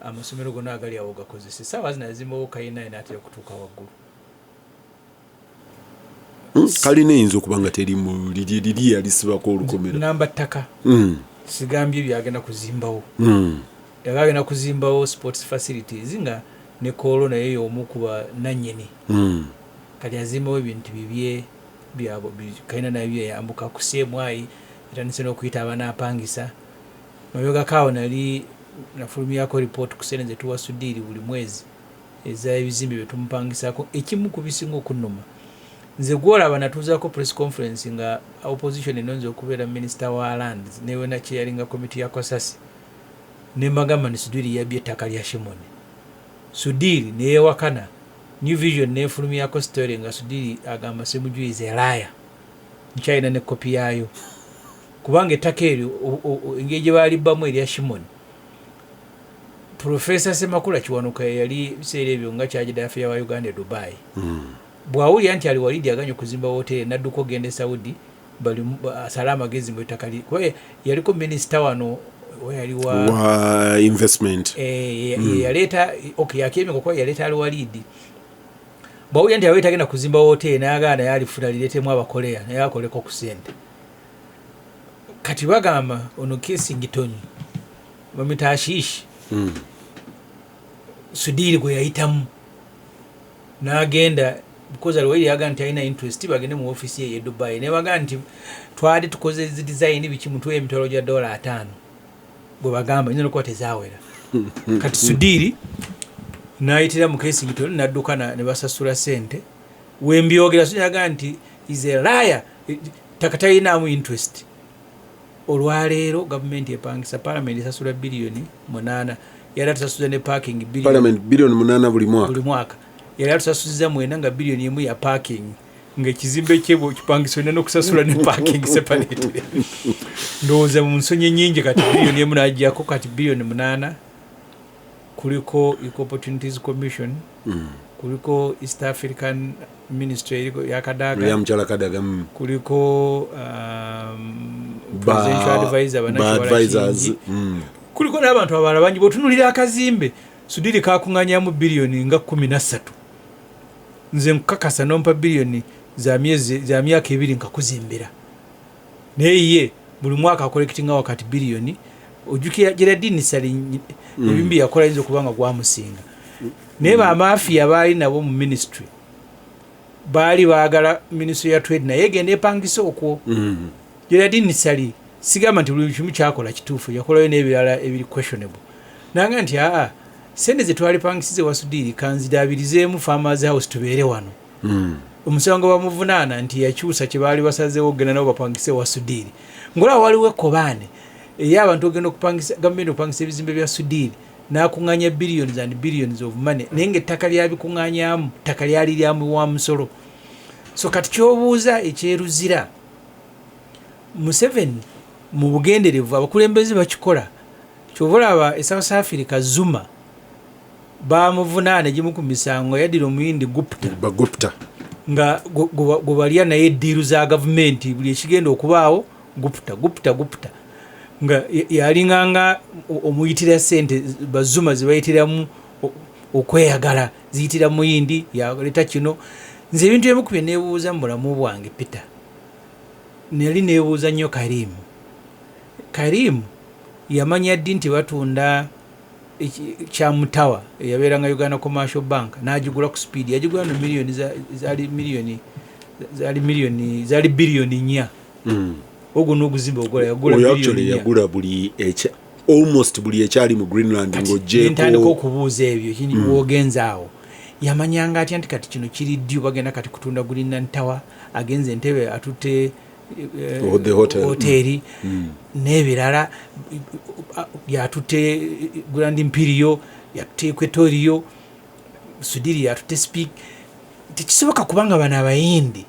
amasomero gonna agali awo gakozese. Essaawa zino yazimbawo kayina n'atera okutuuka waggulu. Kalina eyinza okuba nga teri mu liri alisibako olukomera. Namba ttaka sigambye byagenda kuzimbawo. Yagenda kuzimbawo sports facilities nga ne Kololo naye y'omu ku bannannyini. Kati yazimbawo ebintu bibye byabo kalina nabyo yambuka ku Ssemujju etandise n'okuyita abanaapangisa. Mabegakaawo nali nafulumyako report ku sente ze tuwa Sudiiri buli mwezi ez'ebizimbe bye tumupangisako. Ekimu ku bisinga okunnuma nze gwolaba natuuzaako press conference nga opposition enonze okubeera minister wa land newe nakyeyalinga komiti ya Kosasi ne mbagamba ni Sudiiri yabbye ettaka lya Shimoni. Sudiiri neyeewakana, New Vision neefulumyako story nga Sudiiri agamba Ssemujju is a liar. Nkyalina ne kopi yaayo kubanga ettaka eryo engeri gye baalibbamu erya Shimoni. Professor Ssemakula Kiwanuka yali biseera ebyo nga kyagida afeya wa Uganda Dubai. bwawulira nti ali walidi aganye okuzimba hoteri nadduka ogenda e Saudi bali asala amagezi mu ettaka lye yaliko minisita wano yali wa investment yaleeta yakiemeko kuba yaleeta ali walidi bwawulira nti aweta agenda kuzimba hoteri n'agaana yalifuna lireetemu abakoleya naye akoleko ku ssente kati bagamba ono Kissington bamwita Ashish Sudiri gwe yayitamu n'agenda because always yaga nti alina interest bagende mu office ye Dubai ne baga nti twali tukoze zi design biki mutwe emitolo gya $5 gwe bagamba nyo ko tezawera kati Sudiri naayitira mu Kissington nadduka ne basasula sente wembyogera so yaga nti is a liar takatayina mu interest olwaleero gavumenti epangisa parliament esasula billioni 8 yali atusasuza ne parking billion parliament billion 8 buli mwaka yali atusasuza mwena nga billion 1 ya parking nga ekizimbe kyebo kipangiso neno kusasula ne parking separately ndoza mu nsonye nyingi kati billion 1 najjako kati billion 8 kuliko opportunities commission kuliko East African Ministry ya Kadaga ya mchala Kadaga kuliko presidential advisors kuliko n'abantu abala bangi botunulira akazimbe Sudiri kakunganyamu billion nga 13 nze nkakasa nompa billion za myaka 2 nkakuzimbira naye buli mwaka akolekitinga wakati billion ojukia Geraldine Sali ebimbi yakola izo kubanga gwamusinga naye ba mafia bali nabo mu ministry bali baagala ministry ya trade naye gende epangisa okwo Geraldine Sali sigama nti buli kimu kyakola kituufu yakolayo n'ebirala ebiri questionable nanga nti sente ze twali pangisize wa Sudiri kanzidabirizeemu farmers house tubeere wano omusango bamuvunaana nti yakyusa kye baali basazeewo ogenda nabo bapangise wa Sudiri ngola waliwo ekkobaane abantu ogenda okupangisa gavumenti okupangisa ebizimbe bya Sudiri n'akuŋŋaanya billions and billions of money naye ng'ettaka lyabikuŋŋaanyaamu ttaka lyali lyamu wa musolo so kati kyobuuza ekyeruzira Museveni mu bugenderevu abakulembeze bakikola kyobalaba e South Africa Zuma bamuvunaana gimu ku misango yaddira omuyindi Gupta nga gwebalya naye eddiiru za gavumenti buli ekigenda okubaawo Gupta nga yalinganga omuyitira sente bazuma zibayitiramu okweyagala ziyitira muyindi yaleta kino nze ebintu ebimu ku bye neebuuza mu bulamu bwange Peter nali neebuuza nnyo Karim yamanya ddi nti batunda kyamutawa yabeeranga Uganda Commercial Bank n'agigula ku speed yagigula no miliyoni zali biliyoni 4 ogwo n'oguzimba yagula buli almost buli ekyali mu Greenland ng'ogyeko ntandika okubuuza ebyo woogenzaawo yamanyanga atya nti kati kino kiri ddyo bagenda kati kutunda Greenland Tower agenze entebe atutte the hoteri n'ebirala yatutte Grand Imperial yatutte Equatorio Sudiri yatutte Speak tekisoboka kubanga bano abayindi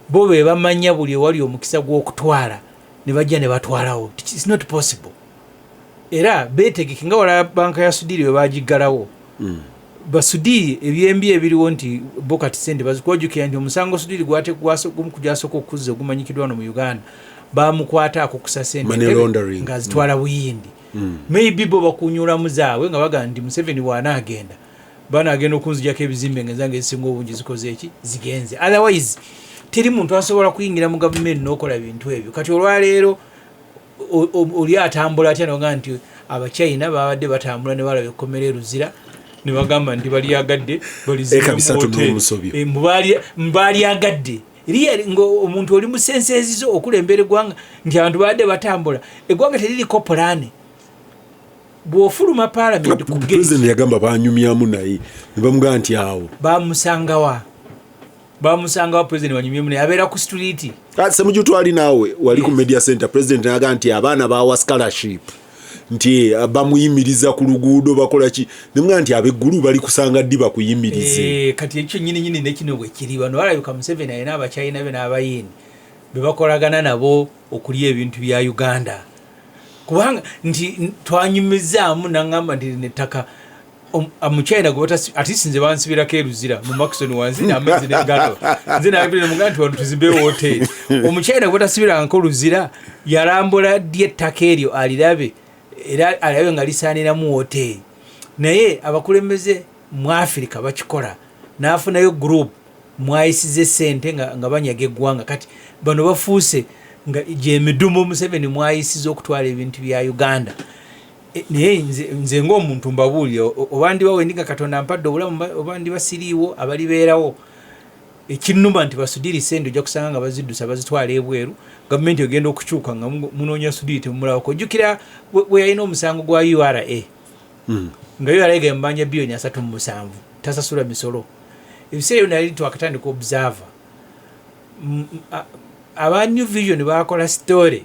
bo be bamanya buli ewali omukisa gw'okutwala ne bajja ne batwalawo. It's not possible. Era betegeke nga wala banka ya Sudiri we bagiggalawo basudiri ebyembi ebiriwo nti bokati sente bazikojukira nti omusango Sudiri gwate kujasoko okuze ogumanyikidwa no mu Uganda bamukwata akukusa sente nga zitwala buyindi maybe bo bakunyula muzaawe nga baga ndi Museveni wana agenda bana agenda okunzijako ebizimbe ngenzange esinga obungi zikoze eki zigenze otherwise teri muntu asobola kuyingira mu government n'okola bintu ebyo kati olwaleero oli atambula atya noga nti Abachina babadde batambula ne balaba ekkomera Ruzira ne bagamba nti bali agadde mbali agadde ngo omuntu oli musense ezizo okulembere gwanga nti abantu badde batambula egwanga teriri kopolane bwofuluma parliament ku president yagamba banyumyamu naye ne bamugamba nti awo bamusangawa president banyumyamu naye abeera ku street Ssemujju twali naawe wali ku media center president yagamba nti abaana bawa scholarship nti bamuyimiriza ku luguudo bakola ki nemugamba nti abeggulu bali kusanga ddi bakuyimirize kati ekyo nyini nekino bwe kiri bano balabika Museveni ayina Abachina be n'abayini be bakolagana nabo okulya ebintu bya Uganda kubanga nti twanyumizaamu nangamba nti nettaka Muchina gota artist nze bansibirako eruzira mu Maxon wanzi n'amazzi n'engalo nze nabire mu ganti wantu tuzimbe hotel omuchina gota sibira nko ruzira yarambula die takerio alirabe era alabe nga lisanira mu hotel naye abakulembeze mu Africa bakikola nafunayo group mwayisize sente nga banyage gwanga kati bano bafuuse nga je midumo Museveni mwayisize okutwala ebintu bya Uganda naye nze ng'omuntu mbabulya obandi bawendinga Katonda mpadde obulamu obandi basiriiwo abalibeerawo ekinnuma nti basudiri sente ojja kusanga nga baziddusa bazitwala ebweru gavumenti ogenda okukyuka nga munoonya sudiri temumulabako ojjukira bwe yalina omusango gwa URA nga URA gambanja biliyoni 37 tasasula misolo ebiseera byonna yali twakatandika observa aba New Vision bakola story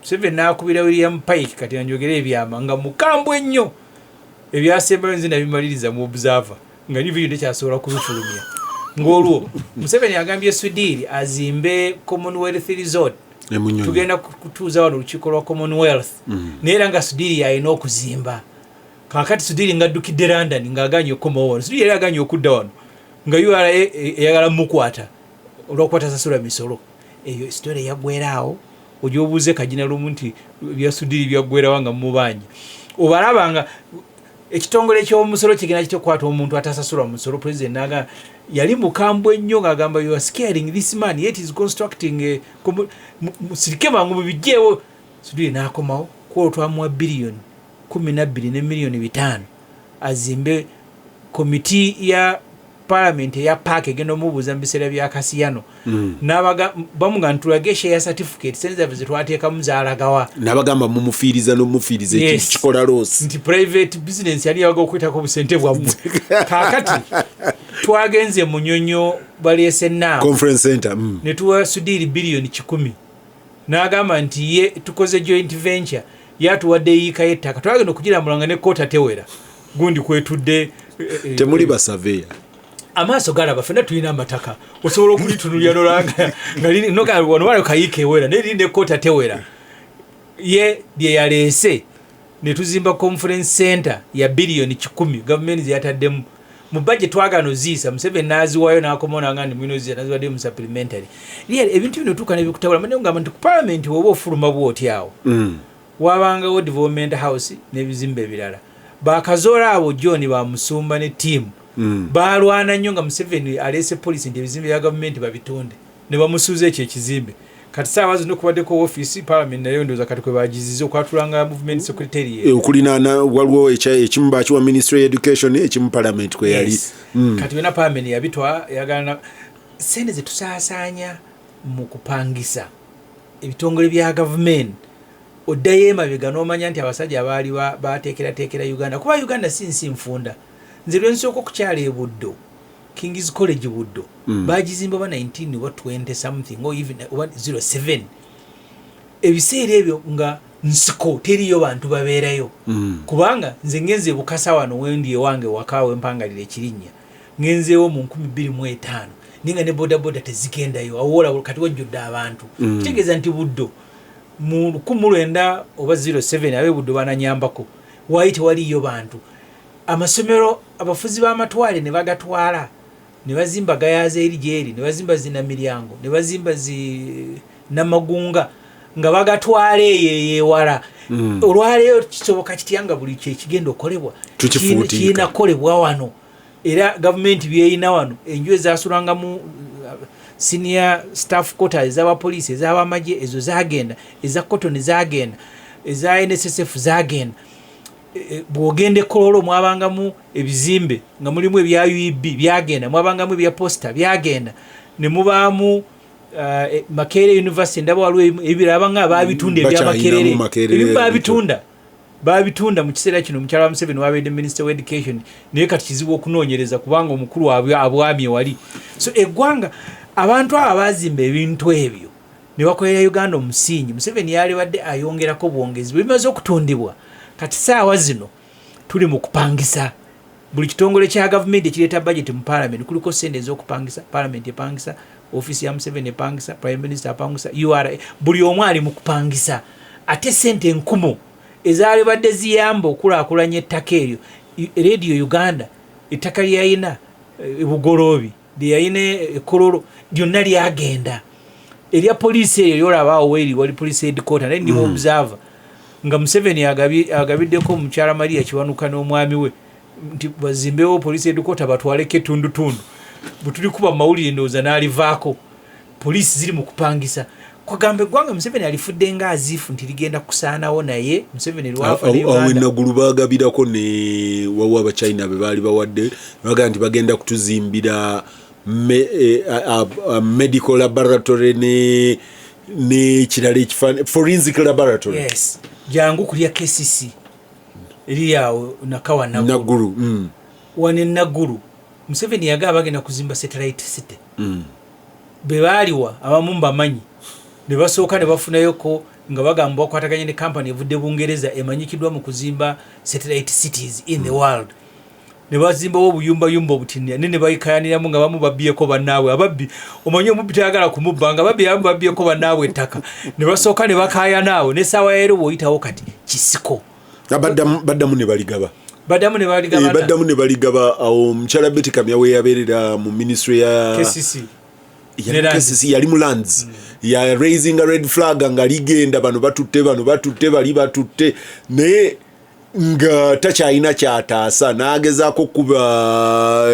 Museveni n'akubira William Pike kati njogera ebyama nga mukambwe nnyo ebyasembayo nze nabimaliriza mu observer nga New Vision tekyasobola kubifulumya ng'olwo Museveni agambye Sudiri azimbe Commonwealth Resort tugenda kutuuza wano olukiiko lwa Commonwealth naye era nga Sudiri yalina okuzimba kakati Sudiri ng'addukidde London ng'aganye okukoma wano Sudiri yali aganye okudda wano nga URA eyagala mukwata olw'okukwata sasula misolo eyo story yaggweeraawo ojobuze kajina lumunti bya Sudiri byaggweerawo nga mubanja obalabanga ekitongole ky'omusolo kigenda kitokwata omuntu atasasula musolo president naga yali mukambwe nnyo ng'agamba you are scaring this man yet is constructing musirike mangu mubijjeewo Sudiri n'akomawo kwotwamuwa biliyoni 12 ne miliyoni 5 azimbe komiti ya parliament ya park egenda omubuuza mu biseera bya Kasiyano n'abaga bamuga ntulage share certificate senza vize twateeka muzaalagawa n'abagamba mumufiiriza n'omufiiriza ekikola loss nti private business yali yabaga okwetako obusente bwammwe kaakati twagenze mu Nnyonyo baleese naawe conference center ne tuwa Sudiri biliyoni 10 n'agamba nti ye tukoze joint venture yatuwadde yiika y'ettaka twagenda okugiramulanga ne kkoota tewera gundi kwetudde temuli basaveya amaaso galaba fena tulina amataka osobola okulitunulya nolanga nga wano wali kayiika ewera nerinde kkoota tewera ye lye yaleese ne tuzimba conference center ya biliyoni 10 gavumenti zeyataddemu mu budget twagano ziisa Museveni n'aziwayo n'akomona nga ndi mwino ziisa naziwadde mu supplementary ebintu bino tuuka ne bikutabula mane ngamba nti ku parliament woba ofuluma bw'oti awo wabangawo development house n'ebizimbe ebirala bakazoola abo John bamusumba ne tiimu balwana nnyo nga Museveni aleese poliisi nti ebizimbe bya gavumenti babitonde ne bamusuuza ekyo ekizimbe kati saawa zino kubaddeko office parliament nayo ndowooza kati kwe bagiziza okwatulanga movement secretary okulinaana waliwo ekimu bakiwa ministry education ekimu parliament kwe yali kati wena parliament yabitwa yagana sente ze tusaasaanya mu kupangisa ebitongole bya gavumenti oddayo emabega n'omanya nti abasajja abaali bateekerateekera Uganda kuba Uganda si nfunda nze lwensooka okukyala e Buddo King's College Buddo bagizimba ba 1920 something or even 07 ebiseera ebyo nga nsiko teriyo bantu babeerayo kubanga nze ngenze Bukasa wano wendi ewange wakawe mpangalira ekirinnya ngenzeewo mu 2005 ninga ne boda tezigendayo awola kati wajjudde abantu kitegeeza nti Buddo mu 19 oba 07 abe Buddo bananyambako wayi tewaliyo bantu amasomero abafuzi b'amatwale ne bagatwala ne bazimba gayaze eri gyeri ne bazimba zina miryango ne bazimba namagunga nga bagatwala eyewala olwaleero kisoboka kityanga buli kyekigenda okolebwa kiina kolebwa wano era gavumenti byeyina wano enju ezasulanga mu senior staff quarters ez'abapoliisi ez'abamagye ezo zagenda eza cotton zagenda eza NSSF zagenda bwogende kololo mwabangamu ebizimbe nga mulimu ebya UEB byagenda mwabangamu ebya posta byagenda ne mubaamu Makerere University ndaba waliwo ebiraba nga babitunda ebya Makerere babitunda mu kiseera kino mukyala wa Museveni wabedde Minister of Education naye kati kizibu okunoonyereza kubanga omukulu abwami wali so eggwanga abantu abo bazimba ebintu ebyo ne bakolera Uganda omusingi Museveni yali wadde ayongerako bwongezi bimaze okutundibwa kati saawa zino tuli mu kupangisa buli kitongole kya gavumenti ekireeta budget mu parliament kuliko sente ez'okupangisa parliament epangisa office ya Museveni epangisa prime minister apangisa URA buli omu ali mu kupangisa ate sente enkumu ezaali badde ziyamba okulaakulanya ettaka eryo radio Uganda ettaka lyayina Bugolobi lyayina Kololo lyonna lyagenda erya poliisi eyo lyolabaawo weeri wali police headquarter naye ndi observer nga Museveni agabiddeko omukyala Maria Kiwanuka n'omwami we nti bazimbewo police headquarter batwaleko etundutundu butuli kuba mawulire ndowooza n'alivaako poliisi ziri mu kupangisa kwagamba eggwanga Museveni alifudde nga aziifu nti ligenda kusaanawo naye Museveni lwafa ne Uganda. Awo ennaggulu baagabirako ne wawa Abachina be baali bawadde bagaa nti bagenda kutuzimbira medical laboratory ne kirala ekifaananyi forensic laboratory. Yes. Jangu kulya KCC eri awo nakawa Naggulu. Wane Naggulu Museveni yagaba bagenda kuzimba satellite city. Be baaliwa abamu bamanyi ne basooka ne bafunayoko nga bagamba bakwataganye ne company evudde Bungereza emanyikiddwa mu kuzimba satellite cities in the world. Ne bazimba obuyumba obutinya ne bayikayaniramu nga bamu babbiyeko bannaabwe ababbi omanyi omubbi tayagala kumubba nga babbiyeko bannaabwe ettaka ne basooka ne bakayanaawo ne saawa yero bw'oyitawo kati kisiko baddamu ne baligaba baddamu ne baligaba awo omukyala Betty Kamya we yabeerera mu ministry ya KCC yali mu lands ya raising a red flag nga ligenda bano batutte bali batutte naye nga takyalina kyataasa n'agezaako kuba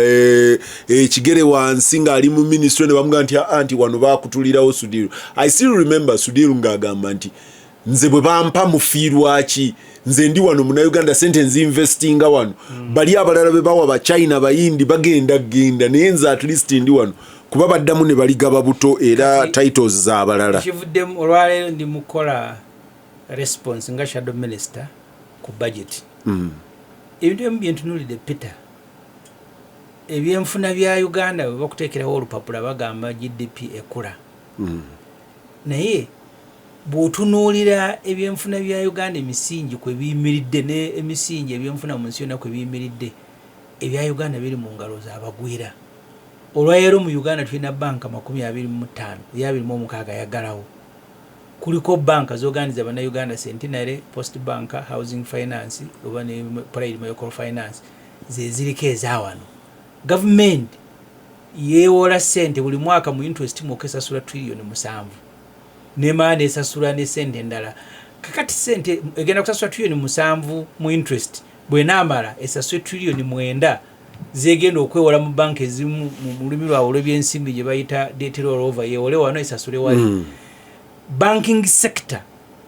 ekigere wansi ng'ali mu ministry ne bamugamba nti anti wano baakutulirawo Sudiru. I still remember Sudiru ng'agamba nti nze bwe bampa mufiirwaki nze ndi wano muna Uganda sente nzinvestinga wano bali abalala be bawa Bachina Bayindi bagenda naye nze at least ndi wano kuba baddamu ne baligaba buto era titles z'abalala. Kivuddemu olwaleero ndi mukola response nga shadow minister ku budget. Ebintu ebimu bye ntunuulidde Peter ebyenfuna bya Uganda bwe bakuteekerawo olupapula bagamba GDP ekula. Naye bw'otunuulira ebyenfuna bya Uganda emisingi kwe biyimiridde ne emisingi ebyenfuna mu nsi yonna kwe biyimiridde ebya Uganda biri mu ngalo z'abagwira. Olwaleero mu Uganda tulina banka 25 26 yagalawo. Kuliko banka zoganiza bana Uganda Centenary, Post Bank, Housing Finance, oba ne Pride Microfinance ziriko ezawano. Government yeewola sente buli mwaka mu interest mu kesasula trillion 7. Ne maana esasula ne sente endala. Kakati sente egenda kusasula trillion 7 mu interest bwe namala esasula trillion 9 zegenda okwewola mu banka ezimu mu lulimi lwabwe olw'ebyensimbi gye bayita debt rollover yeewole wano esasule wali. Banking sector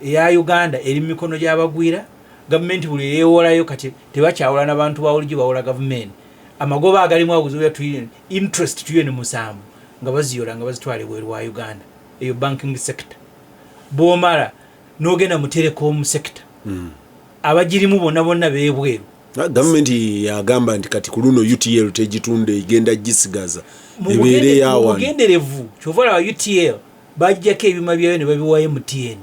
ya Uganda eri mikono gy'abagwira. Government buli yeewolayo kati tebakyawula n'abantu bawuliji bawola government. Amagoba agalimu aguzoya trillion interest trillion 7 nga baziyola nga bazitwale bweru wa Uganda. Eyo banking sector. Bwomala n'ogenda mu telecom sector. Abagirimu bonna beebweru. Gavumenti yagamba nti kati ku luno UTL tegitunde igenda gisigaza ebeere yawan. Mugenderevu kyovola wa UTL bajjako ebyuma byayo ne babiwayo MTN.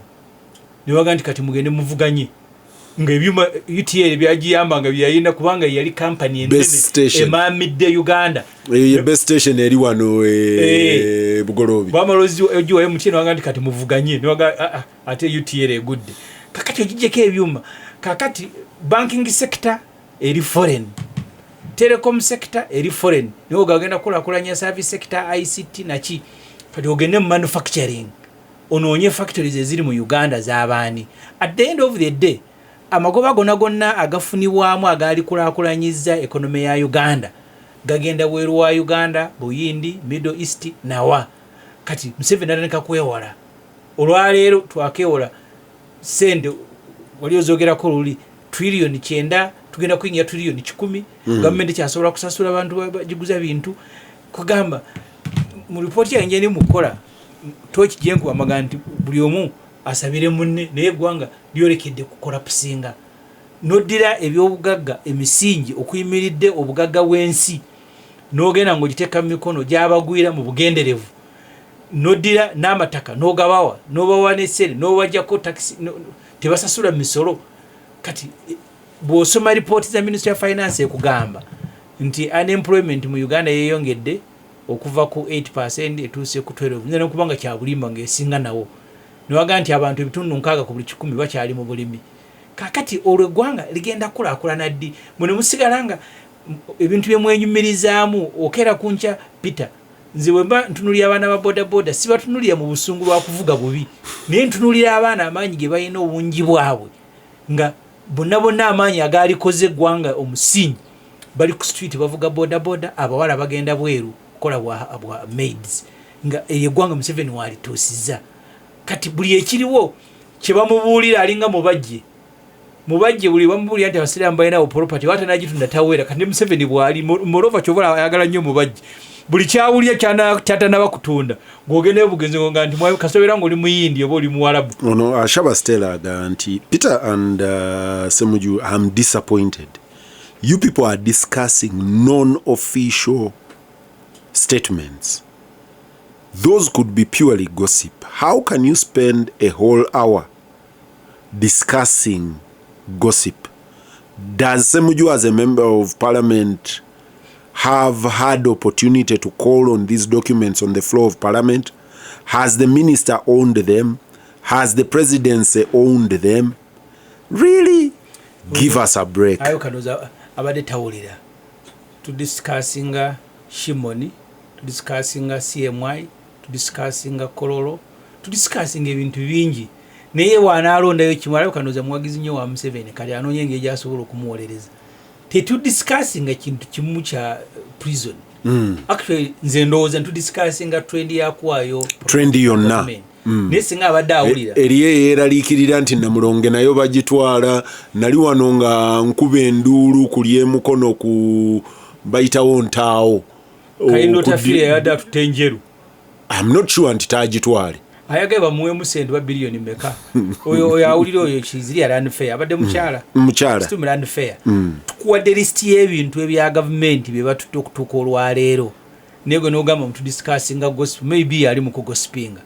Ne baga nti kati mugende muvuganye nga ebyuma UTL byagiyamba nga byayina kubanga yali company enene emamidde Uganda. Best station eri wano Bugolobi. Bamalozi ojiwayo MTN baga nti kati muvuganye ne baga ate UTL egudde. Kakati ogijjeko ebyuma. Kakati banking sector eri foreign, telecom sector eri foreign, niwo gagenda kulakulanya service sector ICT nachi kati ogende manufacturing onoonye factories eziri mu Uganda z'abaani. At the end of the day amagoba gonna agafunibwamu agali kulakulanyiza economy ya Uganda gagenda bweru wa Uganda, Buyindi, Middle East nawa. Kati Museveni atandika kwewala olwaleero twakewola sente wali ozogerako luli trillion 9 tugenda kuyingira trillion 10. Government kyasobola kusasula abantu bagiguza bintu kugamba mu report yange ni mukola tochi jenku amaganti buli omu asabire munne naye gwanga lyolekedde kukola pusinga nodira ebyobugagga emisingi okuyimiridde obugagga wensi nogenda ngo giteka mikono gyabagwira mu bugenderevu nodira n'amataka nogabawa nobawa nesere nowajjako taxi tebasasula misolo. Kati bw'osoma report za Ministry of Finance ekugamba nti unemployment mu Uganda yeyongedde okuva ku 8% etuuse ku 12 nene okubanga kya bulimba ng'esinga nawo niwaga nti abantu ebitundu 6 ku buli 10 bakyali mu bulimi kakati olw'eggwanga ligenda kulaakulana ddi mwe ne musigalanga ebintu bye mwenyumirizaamu okera kunca Peter nze bwe mba ntunulira abaana ba bodaboda si batunulira mu busungu lwa kuvuga bubi naye ntunulira abaana amaanyi ge balina obungi bwabwe nga bonna amaanyi agaalikoze eggwanga omusingi bali ku street bavuga bodaboda abawala bagenda bweru kukola bwa maids nga eggwanga Museveni walituusizza kati buli ekiriwo kye bamubuulira alinga mubajje buli bamubuulira nti abasiraamu balinawo property wata nagitunda tawera kandi Museveni bwali morova kyobola ayagala nnyo mubajje buli kyawulya kyatanaba kutunda ng'ogenda ebugenzi nga nti mwayo kasobera ng'oli muyindi oba oli muwarabu ono ashaba stella nti Peter and Ssemujju, I'm disappointed. You people are discussing non-official statements. Those could be purely gossip. How can you spend a whole hour discussing gossip? Does Ssemujju as a member of parliament have had opportunity to call on these documents on the floor of parliament? Has the minister owned them? Has the presidency owned them? Really? Give us a break. Ayo kanoza abade tawulira. To discussing Shimoni, to discussing CMY, to discussing Kololo, to discussing ebintu bingi. Naye wanaalondayo kimala kanoza mwagizi nnyo wa Museveni kali anonye engeri asobola okumuwolereza. Tetu discussing ekintu kimu kya prison. Actually nze ndowooza ntu discussing trend yakuwayo trend yonna nesinga abadde awulira eriye yeeraliikirira nti Namulonge nayo bagitwala nali wano nga nkuba enduulu kuli emukono ku bayitawo ntaawo kayino tafire yadda tutenjeru. I'm not sure nti taagitwale ayagaye bamuwemu sente ba biliyoni meka oyo awulira oyo kiziri ya land fair abadde mukyala situ land fair tukuwadde list y'ebintu ebya gavumenti bye batutte okutuuka olwaleero nego n'ogamba mutu discussinga gospel maybe ali mu kugospinga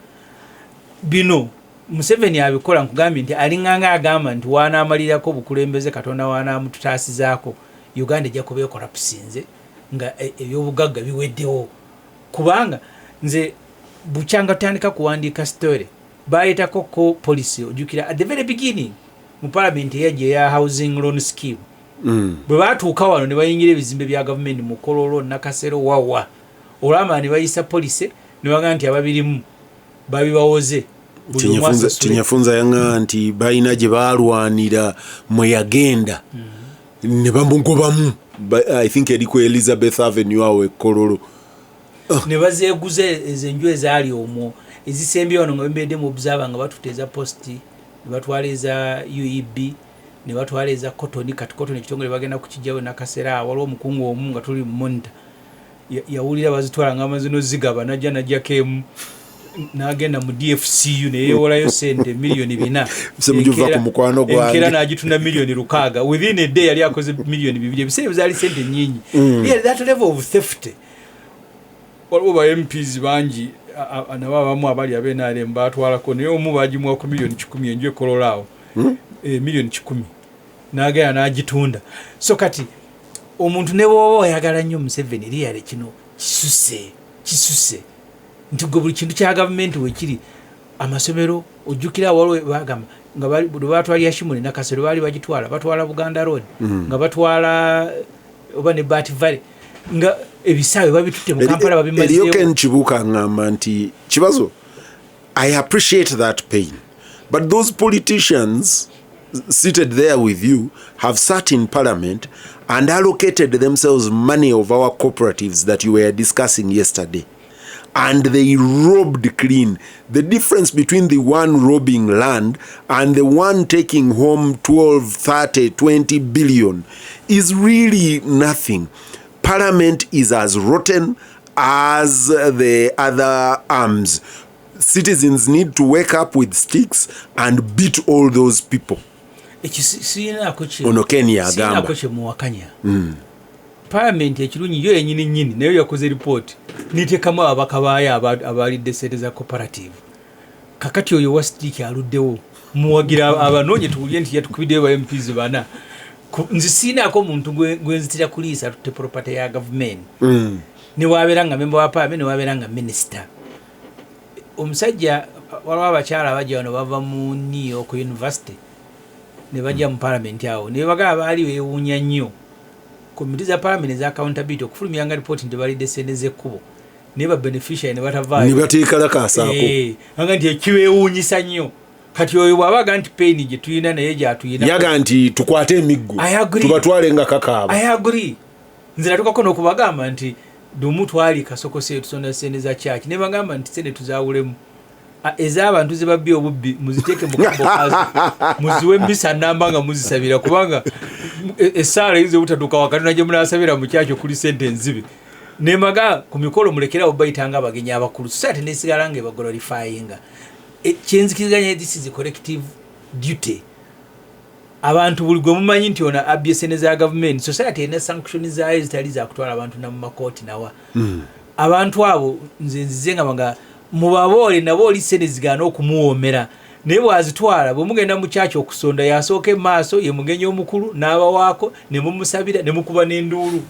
bino Museveni abikola nkugambye nti alinganga agamba nti wanaamalirako obukulembeze Katonda wanaamututaasizaako Uganda ejja kuba ekorapsinze nga ebyobugagga biweddewo kubanga nze buchanga tandika kuandika story bayitako ko policy ojukira at the very beginning mu parliament yaje ya housing loan scheme bwe batuuka wano ne bayingira ebizimbe bya government mu Kololo Nakasero wawa olama ne bayisa police ne bagamba nti ababirimu babibawoze tinyafunza yanga nti bayina gye balwanira mwe yagenda ne bamugobamu I think eriko Elizabeth Avenue awe Kololo ne bazeeguze ezenju ezaali omwo ezisembye wano nga bembedde mu observer nga batuteza post ne batwala eza UEB ne batwala eza cotton kati cotton ekitongole bagenda kukijjawo Nakasera waliwo omukungu omu nga tuli mu monita yawulira bazitwala nga amazino zigaba najja kemu n'agenda mu DFCU ne yeewolayo sente miliyoni 4 Ssemujju ku mukwano gwange enkera n'agitunda miliyoni 6 within a day yali akoze miliyoni 2 ebiseera zaali sente nnyingi that level of theft waliwo ba MPs bangi nabo abamu abali abenaalem batwalako naye omu bagimuwa ku miliyoni 10 enju ekololaawo miliyoni 10 n'agenda n'agitunda so kati omuntu ne bw'oba oyagala nnyo Museveni liyale kino kisuse nti gwe buli kintu kya gavumenti wekiri amasomero ojjukira waliwo bagamba nga batwalira Shimoni Nakasero baali bagitwala batwala Buganda Road nga batwala oba ne Bat Valley nga ebisaawe babitutte mu Kampala babimazeewo eriyo Ken Kibuka ngamba nti Kibazo I appreciate that pain but those politicians seated there with you have sat in parliament and allocated themselves money of our cooperatives that you were discussing yesterday and they robbed clean. The difference between the one robbing land and the one taking home 12, 30, 20 billion is really nothing. Parliament is as rotten as the other arms. Citizens need to wake up with sticks and beat all those people. Ono Kenya agamba. Parliament ekirunyi yo yenyini nayo yakoze report nitekamu abaka baaya abalidde sente za cooperative kakati oyo wa stick aluddewo muwagira abanonye tuulye nti yatukubiddeyo ba MPs bana nzisiinaako omuntu gwenzitira kuliisa tutte property ya government ne wabeera nga member wa parliament ne wabeera nga minister omusajja waliwo abakyala abajja wano bava mu nnyo ku university ne bajja mu parliament awo ne bagamba baali beewuunya nnyo komiti za parliament za accountability okufulumyanga report nti balidde sente z'ekkubo ne ba beneficiary ne batavaayo ne bateekala kaasaako anga nti ekibeewuunyisa nnyo kati oyo bw'abaga nti payini gye tulina naye gyatuyina yaga nti tukwate emiggo tubatwale nga kakaaba. I agree. Nze natukako n'okubagamba nti dumu twali kasokose tusonda sente za kyaki ne bagamba nti sente tuzaawulemu ez'abantu ze babbi obubbi muziteeke mu kambo kazo muziwe embisa nnamba nga muzisabira kubanga essaala yize butatuuka wakati na gye munaasabira mu kyakyo kuli sente enzibe nemaga ku mikolo mulekerawo bayitanga abagenyi abakulu so ate nesigala nga ebaglorifyinga kyenzikiziganya this is a collective duty. Abantu buli gwe mumanyi nti ona abbye sente za gavumenti society ena sanction zaayo zitali za kutwala abantu na mu makooti nawa abantu abo nze nzizenga nga mubaboole nabo oli sente zigaana okumuwoomera naye bwazitwala bwe mugenda mu kyaki okusonda yasooka emaaso ye mugenyi omukulu n'abawaako ne mumusabira ne mukuba n'enduulu